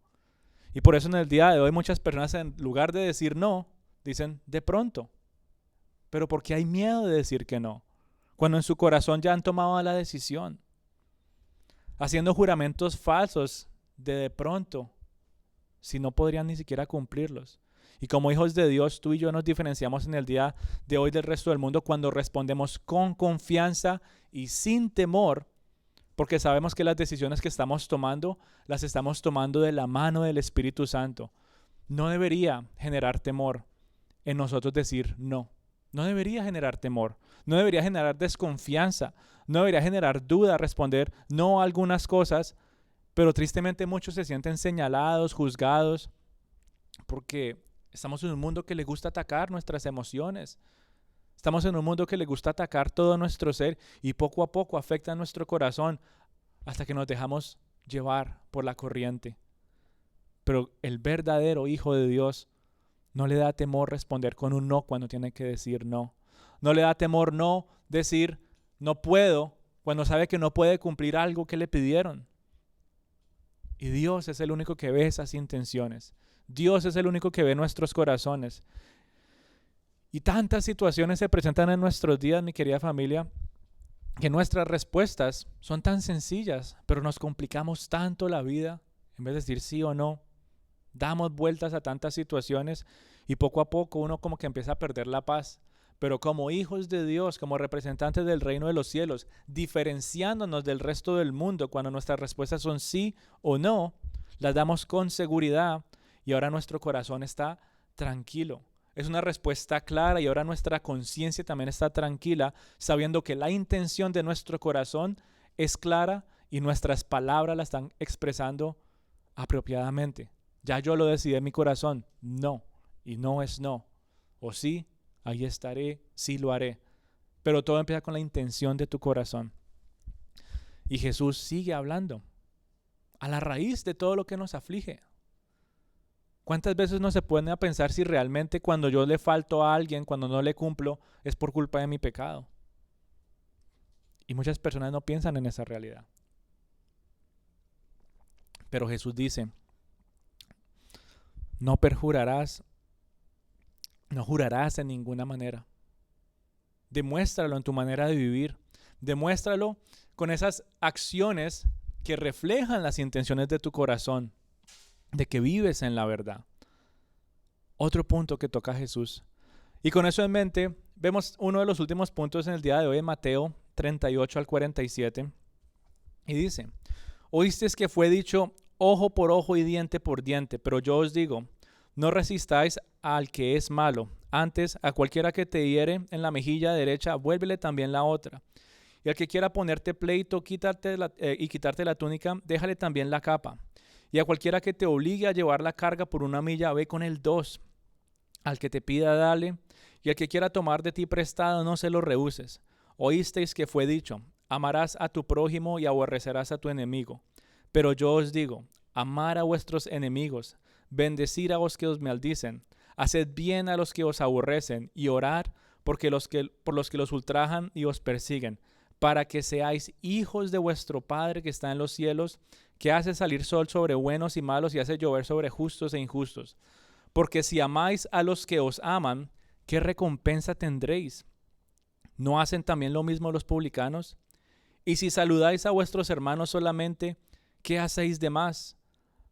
Y por eso en el día de hoy muchas personas, en lugar de decir no, dicen de pronto. Pero porque hay miedo de decir que no, cuando en su corazón ya han tomado la decisión, haciendo juramentos falsos de pronto, si no podrían ni siquiera cumplirlos. Y como hijos de Dios, tú y yo nos diferenciamos en el día de hoy del resto del mundo cuando respondemos con confianza y sin temor, porque sabemos que las decisiones que estamos tomando, las estamos tomando de la mano del Espíritu Santo. No debería generar temor en nosotros decir no. No debería generar temor, no debería generar desconfianza, no debería generar duda responder no a algunas cosas, pero tristemente muchos se sienten señalados, juzgados, porque estamos en un mundo que le gusta atacar nuestras emociones. Estamos en un mundo que le gusta atacar todo nuestro ser y poco a poco afecta nuestro corazón hasta que nos dejamos llevar por la corriente. Pero el verdadero Hijo de Dios no le da temor responder con un no cuando tiene que decir no. No le da temor no decir no puedo cuando sabe que no puede cumplir algo que le pidieron. Y Dios es el único que ve esas intenciones. Dios es el único que ve nuestros corazones. Y tantas situaciones se presentan en nuestros días, mi querida familia, que nuestras respuestas son tan sencillas, pero nos complicamos tanto la vida en vez de decir sí o no. Damos vueltas a tantas situaciones y poco a poco uno como que empieza a perder la paz. Pero como hijos de Dios, como representantes del reino de los cielos, diferenciándonos del resto del mundo cuando nuestras respuestas son sí o no, las damos con seguridad y ahora nuestro corazón está tranquilo. Es una respuesta clara y ahora nuestra conciencia también está tranquila, sabiendo que la intención de nuestro corazón es clara y nuestras palabras la están expresando apropiadamente. Ya yo lo decidí en mi corazón, no, y no es no. O sí, ahí estaré, sí lo haré. Pero todo empieza con la intención de tu corazón. Y Jesús sigue hablando a la raíz de todo lo que nos aflige. ¿Cuántas veces no se pone a pensar si realmente cuando yo le falto a alguien, cuando no le cumplo, es por culpa de mi pecado? Y muchas personas no piensan en esa realidad. Pero Jesús dice, no perjurarás, no jurarás en ninguna manera. Demuéstralo en tu manera de vivir. Demuéstralo con esas acciones que reflejan las intenciones de tu corazón, de que vives en la verdad. Otro punto que toca Jesús. Y con eso en mente, vemos uno de los últimos puntos en el día de hoy, en Mateo 38 al 47. Y dice, oísteis que fue dicho, ojo por ojo y diente por diente, pero yo os digo, no resistáis al que es malo. Antes, a cualquiera que te hiere en la mejilla derecha, vuélvele también la otra. Y al que quiera ponerte pleito y quitarte la túnica, déjale también la capa. Y a cualquiera que te obligue a llevar la carga por una milla, ve con el 2. Al que te pida, dale. Y al que quiera tomar de ti prestado, no se lo rehuses. Oísteis que fue dicho, amarás a tu prójimo y aborrecerás a tu enemigo. Pero yo os digo, amar a vuestros enemigos, bendecir a los que os maldicen, haced bien a los que os aborrecen y orad por los que los ultrajan y os persiguen, para que seáis hijos de vuestro Padre que está en los cielos, que hace salir sol sobre buenos y malos y hace llover sobre justos e injustos. Porque si amáis a los que os aman, ¿qué recompensa tendréis? ¿No hacen también lo mismo los publicanos? Y si saludáis a vuestros hermanos solamente, ¿qué hacéis de más?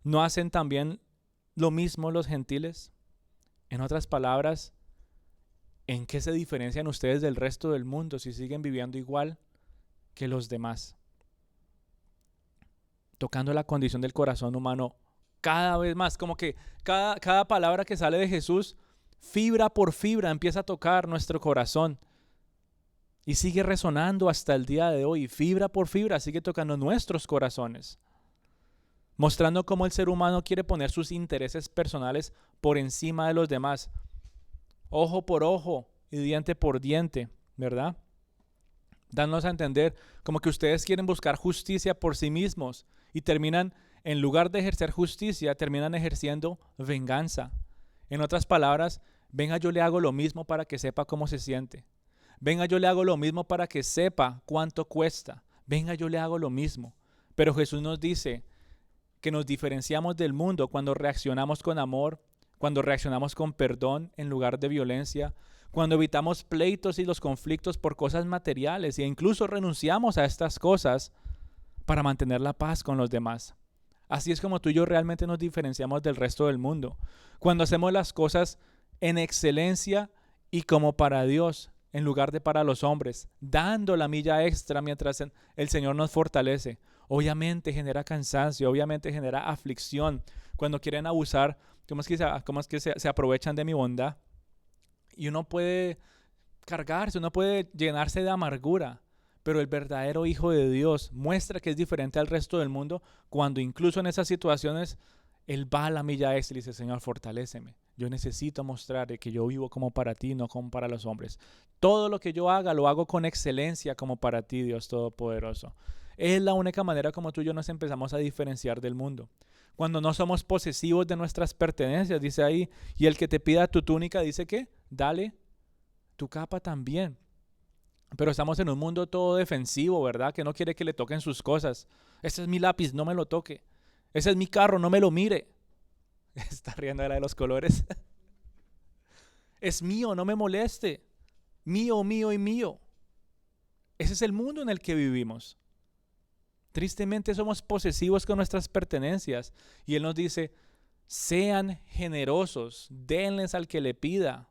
¿No hacen también lo mismo los gentiles? En otras palabras, ¿en qué se diferencian ustedes del resto del mundo si siguen viviendo igual que los demás? Tocando la condición del corazón humano cada vez más, como que cada palabra que sale de Jesús, fibra por fibra, empieza a tocar nuestro corazón y sigue resonando hasta el día de hoy. Fibra por fibra sigue tocando nuestros corazones, mostrando cómo el ser humano quiere poner sus intereses personales por encima de los demás. Ojo por ojo, y diente por diente, ¿verdad? Dándonos a entender como que ustedes quieren buscar justicia por sí mismos y terminan, en lugar de ejercer justicia, terminan ejerciendo venganza. En otras palabras, venga, yo le hago lo mismo para que sepa cómo se siente. Venga, yo le hago lo mismo para que sepa cuánto cuesta. Venga, yo le hago lo mismo. Pero Jesús nos dice que nos diferenciamos del mundo cuando reaccionamos con amor, cuando reaccionamos con perdón en lugar de violencia, cuando evitamos pleitos y los conflictos por cosas materiales e incluso renunciamos a estas cosas para mantener la paz con los demás. Así es como tú y yo realmente nos diferenciamos del resto del mundo. Cuando hacemos las cosas en excelencia y como para Dios, en lugar de para los hombres, dando la milla extra mientras el Señor nos fortalece. Obviamente genera cansancio, obviamente genera aflicción. Cuando quieren abusar, ¿cómo es que se aprovechan de mi bondad? Y uno puede cargarse, uno puede llenarse de amargura. Pero el verdadero Hijo de Dios muestra que es diferente al resto del mundo cuando incluso en esas situaciones Él va a la milla extra y dice, Señor, fortaléceme. Yo necesito mostrar que yo vivo como para ti, no como para los hombres. Todo lo que yo haga, lo hago con excelencia como para ti, Dios Todopoderoso. Es la única manera como tú y yo nos empezamos a diferenciar del mundo. Cuando no somos posesivos de nuestras pertenencias, dice ahí, y el que te pida tu túnica, dice que, dale tu capa también. Pero estamos en un mundo todo defensivo, ¿verdad? Que no quiere que le toquen sus cosas. Ese es mi lápiz, no me lo toque. Ese es mi carro, no me lo mire. Está riendo de la de los colores. Es mío, no me moleste. Mío, mío y mío. Ese es el mundo en el que vivimos. Tristemente somos posesivos con nuestras pertenencias. Y Él nos dice, sean generosos, denles al que le pida,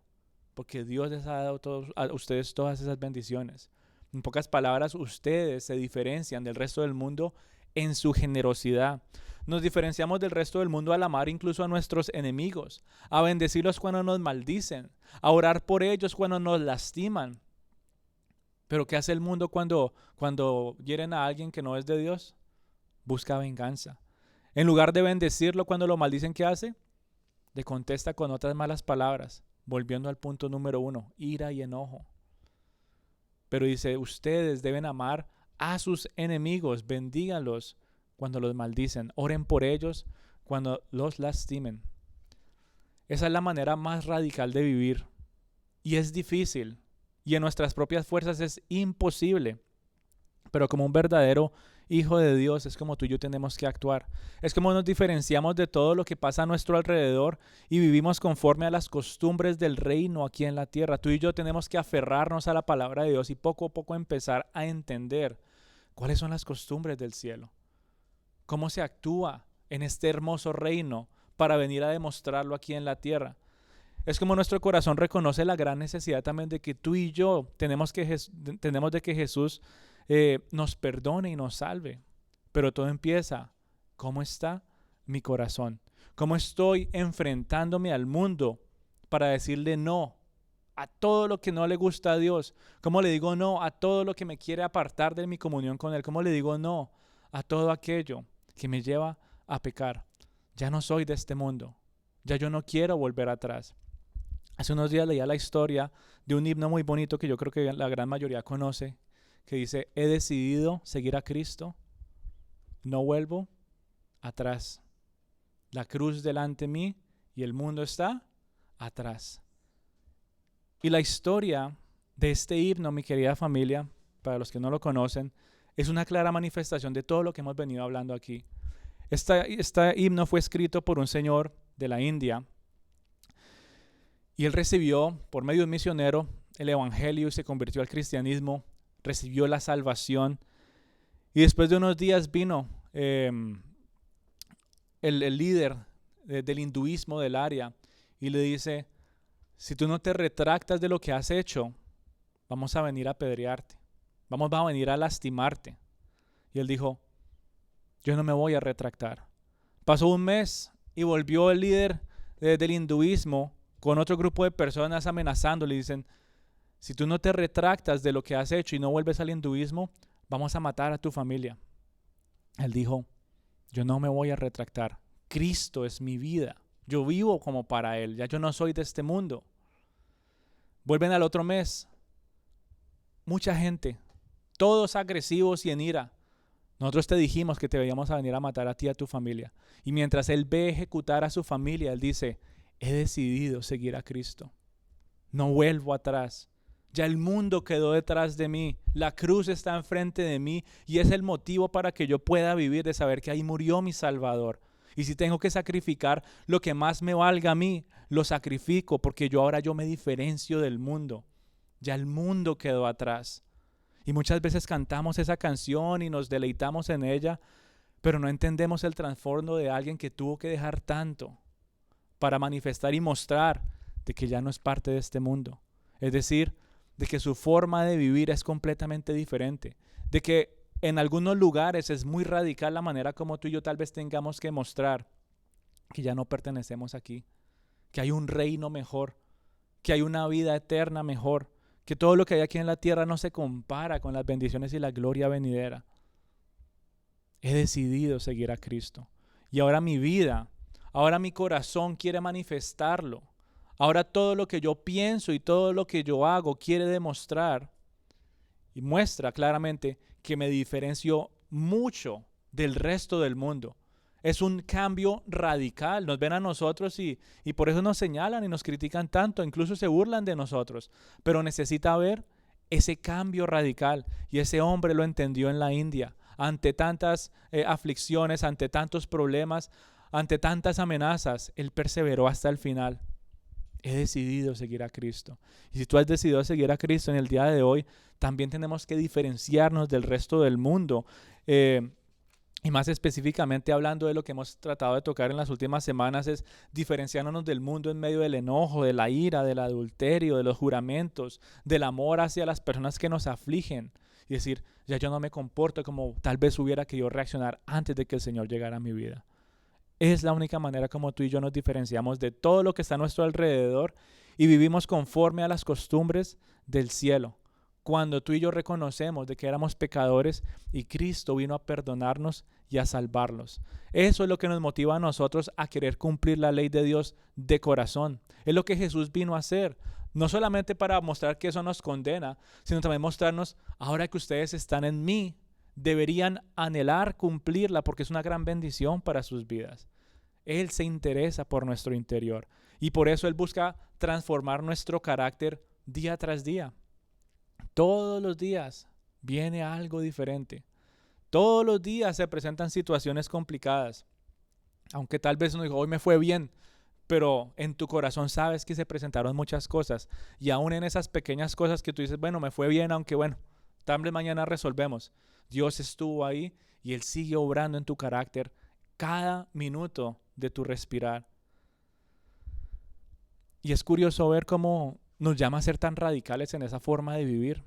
porque Dios les ha dado a ustedes todas esas bendiciones. En pocas palabras, ustedes se diferencian del resto del mundo en su generosidad. Nos diferenciamos del resto del mundo al amar incluso a nuestros enemigos, a bendecirlos cuando nos maldicen, a orar por ellos cuando nos lastiman. Pero ¿qué hace el mundo cuando hieren a alguien que no es de Dios? Busca venganza. En lugar de bendecirlo cuando lo maldicen, ¿qué hace? Le contesta con otras malas palabras, volviendo al punto número 1, ira y enojo. Pero dice, ustedes deben amar a sus enemigos, bendíganlos cuando los maldicen, oren por ellos cuando los lastimen. Esa es la manera más radical de vivir y es difícil y en nuestras propias fuerzas es imposible, pero como un verdadero Hijo de Dios es como tú y yo tenemos que actuar. Es como nos diferenciamos de todo lo que pasa a nuestro alrededor y vivimos conforme a las costumbres del reino aquí en la tierra. Tú y yo tenemos que aferrarnos a la palabra de Dios y poco a poco empezar a entender cuáles son las costumbres del cielo. Cómo se actúa en este hermoso reino para venir a demostrarlo aquí en la tierra. Es como nuestro corazón reconoce la gran necesidad también de que tú y yo tenemos de que Jesús nos perdone y nos salve. Pero todo empieza, ¿cómo está mi corazón? ¿Cómo estoy enfrentándome al mundo para decirle no a todo lo que no le gusta a Dios? ¿Cómo le digo no a todo lo que me quiere apartar de mi comunión con Él? ¿Cómo le digo no a todo aquello que me lleva a pecar? Ya no soy de este mundo. Ya yo no quiero volver atrás. Hace unos días leía la historia de un himno muy bonito que yo creo que la gran mayoría conoce, que dice, he decidido seguir a Cristo, no vuelvo atrás. La cruz delante de mí y el mundo está atrás. Y la historia de este himno, mi querida familia, para los que no lo conocen, es una clara manifestación de todo lo que hemos venido hablando aquí. Este himno fue escrito por un señor de la India y él recibió, por medio de un misionero, el evangelio y se convirtió al cristianismo, recibió la salvación y después de unos días vino el líder del hinduismo del área y le dice, si tú no te retractas de lo que has hecho, vamos a venir a apedrearte, vamos a venir a lastimarte. Y él dijo, yo no me voy a retractar. Pasó un mes y volvió el líder del hinduismo con otro grupo de personas amenazándole. Dicen, si tú no te retractas de lo que has hecho y no vuelves al hinduismo, vamos a matar a tu familia. Él dijo, yo no me voy a retractar. Cristo es mi vida. Yo vivo como para Él. Ya yo no soy de este mundo. Vuelven al otro mes. Mucha gente, todos agresivos y en ira. Nosotros te dijimos que te veíamos a venir a matar a ti y a tu familia. Y mientras él ve ejecutar a su familia, él dice, he decidido seguir a Cristo. No vuelvo atrás. Ya el mundo quedó detrás de mí. La cruz está enfrente de mí y es el motivo para que yo pueda vivir, de saber que ahí murió mi Salvador. Y si tengo que sacrificar lo que más me valga a mí, lo sacrifico porque yo me diferencio del mundo. Ya el mundo quedó atrás. Y muchas veces cantamos esa canción y nos deleitamos en ella, pero no entendemos el trasfondo de alguien que tuvo que dejar tanto para manifestar y mostrar de que ya no es parte de este mundo. Es decir, de que su forma de vivir es completamente diferente. De que en algunos lugares es muy radical la manera como tú y yo tal vez tengamos que mostrar que ya no pertenecemos aquí, que hay un reino mejor, que hay una vida eterna mejor, que todo lo que hay aquí en la tierra no se compara con las bendiciones y la gloria venidera. He decidido seguir a Cristo. Y ahora mi vida, ahora mi corazón quiere manifestarlo. Ahora todo lo que yo pienso y todo lo que yo hago quiere demostrar y muestra claramente que me diferencio mucho del resto del mundo. Es un cambio radical. Nos ven a nosotros y por eso nos señalan y nos critican tanto, incluso se burlan de nosotros. Pero necesita ver ese cambio radical. Y ese hombre lo entendió en la India. Ante tantas aflicciones, ante tantos problemas, ante tantas amenazas, él perseveró hasta el final. He decidido seguir a Cristo. Y si tú has decidido seguir a Cristo en el día de hoy, también tenemos que diferenciarnos del resto del mundo. Y más específicamente hablando de lo que hemos tratado de tocar en las últimas semanas, es diferenciándonos del mundo en medio del enojo, de la ira, del adulterio, de los juramentos, del amor hacia las personas que nos afligen. Y decir, ya yo no me comporto como tal vez hubiera que yo reaccionar antes de que el Señor llegara a mi vida. Es la única manera como tú y yo nos diferenciamos de todo lo que está a nuestro alrededor y vivimos conforme a las costumbres del cielo. Cuando tú y yo reconocemos de que éramos pecadores y Cristo vino a perdonarnos y a salvarlos. Eso es lo que nos motiva a nosotros a querer cumplir la ley de Dios de corazón. Es lo que Jesús vino a hacer. No solamente para mostrar que eso nos condena, sino también mostrarnos, ahora que ustedes están en mí, deberían anhelar cumplirla porque es una gran bendición para sus vidas. Él se interesa por nuestro interior y por eso Él busca transformar nuestro carácter día tras día. Todos los días viene algo diferente. Todos los días se presentan situaciones complicadas. Aunque tal vez uno dijo, hoy me fue bien, pero en tu corazón sabes que se presentaron muchas cosas. Y aún en esas pequeñas cosas que tú dices, bueno, me fue bien, aunque bueno, tal vez mañana resolvemos. Dios estuvo ahí y Él sigue obrando en tu carácter cada minuto de tu respirar. Y es curioso ver cómo nos llama a ser tan radicales en esa forma de vivir.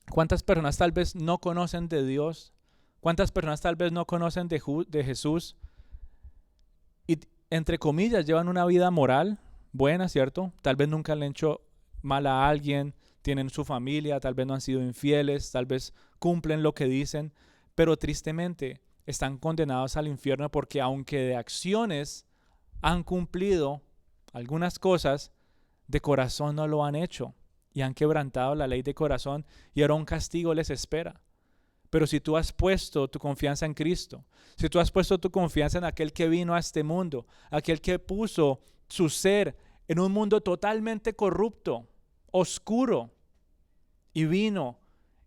¿Cuántas personas tal vez no conocen de Dios? ¿Cuántas personas tal vez no conocen de Jesús? Y entre comillas llevan una vida moral buena, ¿cierto? Tal vez nunca le han hecho mal a alguien, tienen su familia, tal vez no han sido infieles, tal vez cumplen lo que dicen, pero tristemente están condenados al infierno porque aunque de acciones han cumplido algunas cosas, de corazón no lo han hecho y han quebrantado la ley de corazón y ahora un castigo les espera. Pero si tú has puesto tu confianza en Cristo, si tú has puesto tu confianza en aquel que vino a este mundo, aquel que puso su ser en un mundo totalmente corrupto, oscuro, y vino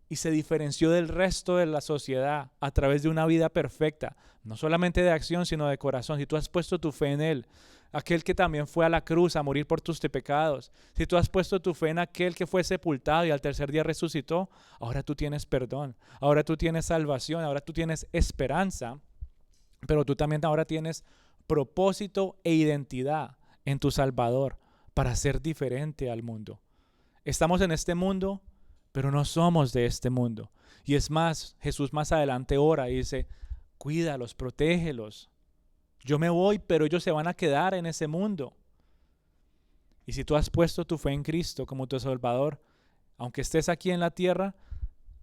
y se diferenció del resto de la sociedad a través de una vida perfecta, no solamente de acción, sino de corazón. Si tú has puesto tu fe en Él, aquel que también fue a la cruz a morir por tus pecados, si tú has puesto tu fe en aquel que fue sepultado y al tercer día resucitó, ahora tú tienes perdón, ahora tú tienes salvación, ahora tú tienes esperanza, pero tú también ahora tienes propósito e identidad en tu Salvador para ser diferente al mundo. Estamos en este mundo, pero no somos de este mundo. Y es más, Jesús más adelante ora y dice, cuídalos, protégelos. Yo me voy, pero ellos se van a quedar en ese mundo. Y si tú has puesto tu fe en Cristo como tu Salvador, aunque estés aquí en la tierra,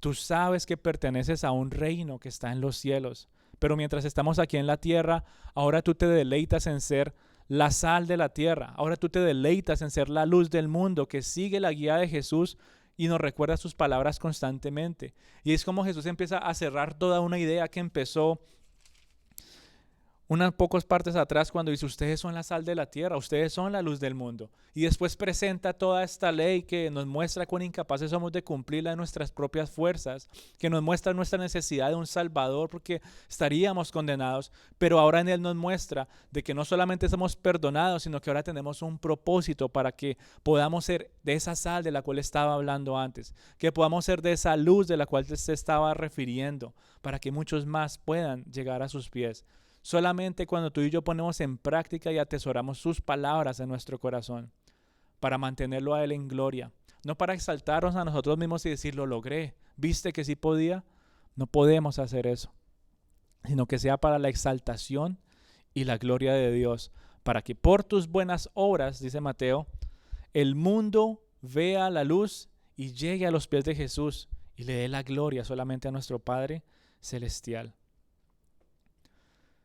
tú sabes que perteneces a un reino que está en los cielos. Pero mientras estamos aquí en la tierra, ahora tú te deleitas en ser la sal de la tierra. Ahora tú te deleitas en ser la luz del mundo que sigue la guía de Jesús y nos recuerda sus palabras constantemente. Y es como Jesús empieza a cerrar toda una idea que empezó unas pocas partes atrás cuando dice, ustedes son la sal de la tierra, ustedes son la luz del mundo. Y después presenta toda esta ley que nos muestra cuán incapaces somos de cumplirla en nuestras propias fuerzas, que nos muestra nuestra necesidad de un Salvador porque estaríamos condenados, pero ahora en Él nos muestra de que no solamente somos perdonados, sino que ahora tenemos un propósito para que podamos ser de esa sal de la cual estaba hablando antes, que podamos ser de esa luz de la cual se estaba refiriendo, para que muchos más puedan llegar a sus pies. Solamente cuando tú y yo ponemos en práctica y atesoramos sus palabras en nuestro corazón, para mantenerlo a Él en gloria, no para exaltarnos a nosotros mismos y decir, lo logré, viste que sí podía. No podemos hacer eso, sino que sea para la exaltación y la gloria de Dios, para que por tus buenas obras, dice Mateo, el mundo vea la luz y llegue a los pies de Jesús y le dé la gloria solamente a nuestro Padre Celestial.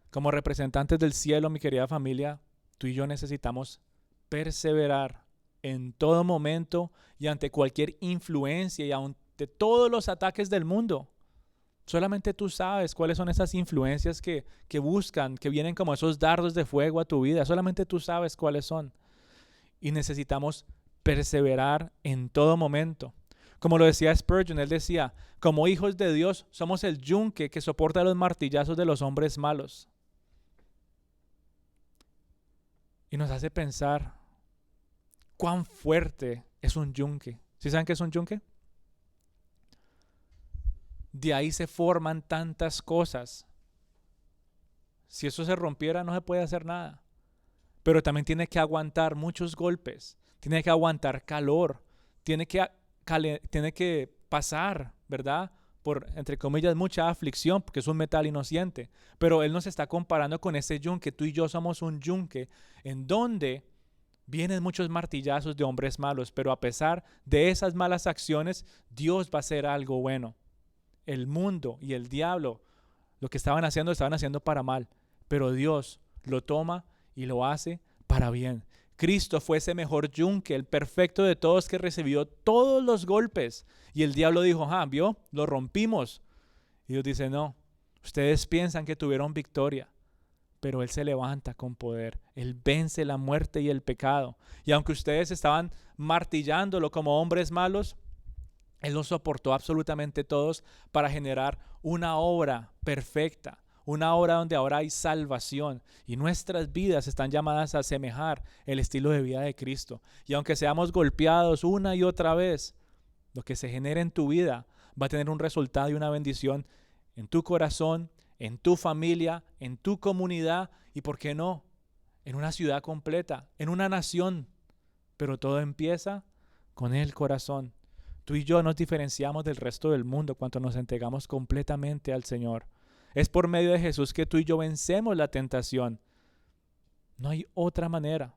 Como representantes del cielo, mi querida familia, tú y yo necesitamos perseverar en todo momento y ante cualquier influencia y ante todos los ataques del mundo. Solamente tú sabes cuáles son esas influencias que buscan, que vienen como esos dardos de fuego a tu vida. Solamente tú sabes cuáles son. Y necesitamos perseverar en todo momento. Como lo decía Spurgeon, él decía, como hijos de Dios somos el yunque que soporta los martillazos de los hombres malos. Y nos hace pensar cuán fuerte es un yunque. ¿Sí saben qué es un yunque? De ahí se forman tantas cosas. Si eso se rompiera, no se puede hacer nada. Pero también tiene que aguantar muchos golpes. Tiene que aguantar calor. Tiene que pasar, ¿verdad? Por, entre comillas, mucha aflicción, porque es un metal inocente. Pero Él nos está comparando con ese yunque. Tú y yo somos un yunque en donde vienen muchos martillazos de hombres malos, pero a pesar de esas malas acciones, Dios va a hacer algo bueno. El mundo y el diablo, lo que estaban haciendo para mal, pero Dios lo toma y lo hace para bien. Cristo fue ese mejor yunque, el perfecto de todos, que recibió todos los golpes. Y el diablo dijo, ¿vio? Lo rompimos. Y Dios dice, no, ustedes piensan que tuvieron victoria, pero Él se levanta con poder. Él vence la muerte y el pecado. Y aunque ustedes estaban martillándolo como hombres malos, Él los soportó absolutamente todos para generar una obra perfecta. Una obra donde ahora hay salvación y nuestras vidas están llamadas a asemejar el estilo de vida de Cristo. Y aunque seamos golpeados una y otra vez, lo que se genere en tu vida va a tener un resultado y una bendición en tu corazón, en tu familia, en tu comunidad y, ¿por qué no?, en una ciudad completa, en una nación. Pero todo empieza con el corazón. Tú y yo nos diferenciamos del resto del mundo cuando nos entregamos completamente al Señor. Es por medio de Jesús que tú y yo vencemos la tentación. No hay otra manera.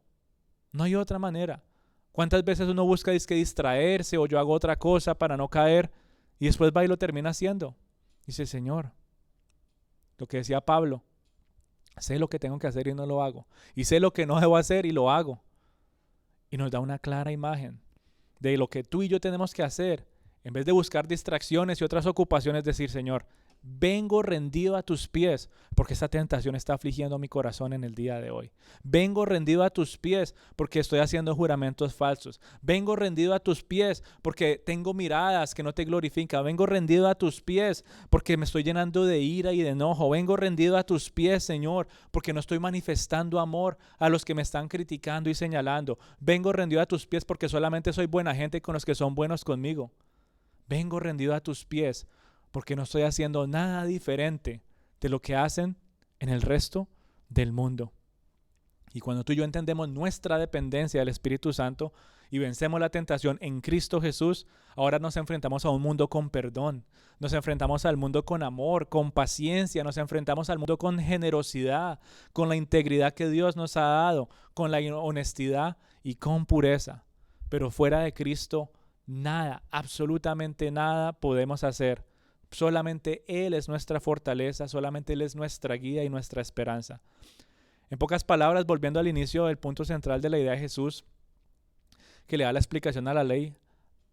No hay otra manera. ¿Cuántas veces uno busca distraerse o yo hago otra cosa para no caer y después va y lo termina haciendo? Dice, Señor, lo que decía Pablo, sé lo que tengo que hacer y no lo hago. Y sé lo que no debo hacer y lo hago. Y nos da una clara imagen de lo que tú y yo tenemos que hacer. En vez de buscar distracciones y otras ocupaciones, decir, Señor, vengo rendido a tus pies porque esta tentación está afligiendo mi corazón en el día de hoy. Vengo rendido a tus pies porque estoy haciendo juramentos falsos. Vengo rendido a tus pies porque tengo miradas que no te glorifican. Vengo rendido a tus pies porque me estoy llenando de ira y de enojo. Vengo rendido a tus pies, Señor, porque no estoy manifestando amor a los que me están criticando y señalando. Vengo rendido a tus pies porque solamente soy buena gente con los que son buenos conmigo. Vengo rendido a tus pies porque no estoy haciendo nada diferente de lo que hacen en el resto del mundo. Y cuando tú y yo entendemos nuestra dependencia del Espíritu Santo y vencemos la tentación en Cristo Jesús, ahora nos enfrentamos a un mundo con perdón, nos enfrentamos al mundo con amor, con paciencia, nos enfrentamos al mundo con generosidad, con la integridad que Dios nos ha dado, con la honestidad y con pureza. Pero fuera de Cristo, nada, absolutamente nada podemos hacer. Solamente Él es nuestra fortaleza, solamente Él es nuestra guía y nuestra esperanza. En pocas palabras, volviendo al inicio del punto central de la idea de Jesús, que le da la explicación a la ley,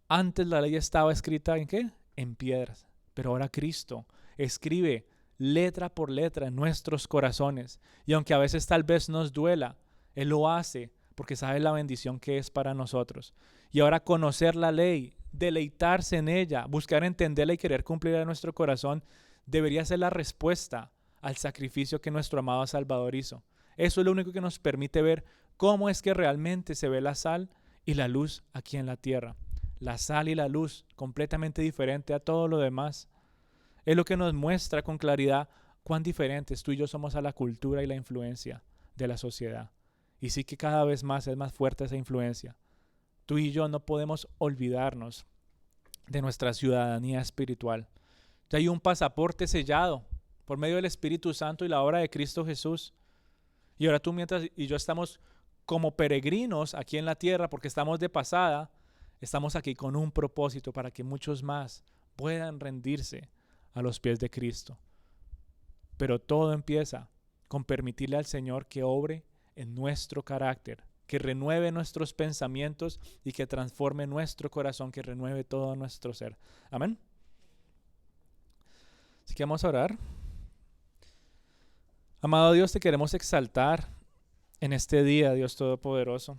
antes la ley estaba escrita ¿en qué? En piedras, pero ahora Cristo escribe letra por letra en nuestros corazones. Y aunque a veces tal vez nos duela, Él lo hace porque sabe la bendición que es para nosotros. Y ahora conocer la ley, deleitarse en ella, buscar entenderla y querer cumplirla en nuestro corazón, debería ser la respuesta al sacrificio que nuestro amado Salvador hizo. Eso es lo único que nos permite ver cómo es que realmente se ve la sal y la luz aquí en la tierra. La sal y la luz, completamente diferente a todo lo demás. Es lo que nos muestra con claridad cuán diferentes tú y yo somos a la cultura y la influencia de la sociedad. Y sí que cada vez más es más fuerte esa influencia. Tú y yo no podemos olvidarnos de nuestra ciudadanía espiritual. Ya hay un pasaporte sellado por medio del Espíritu Santo y la obra de Cristo Jesús. Y ahora tú mientras y yo estamos como peregrinos aquí en la tierra porque estamos de pasada, estamos aquí con un propósito para que muchos más puedan rendirse a los pies de Cristo. Pero todo empieza con permitirle al Señor que obre en nuestro carácter, que renueve nuestros pensamientos y que transforme nuestro corazón, que renueve todo nuestro ser. Amén. Así que vamos a orar. Amado Dios, te queremos exaltar en este día, Dios Todopoderoso.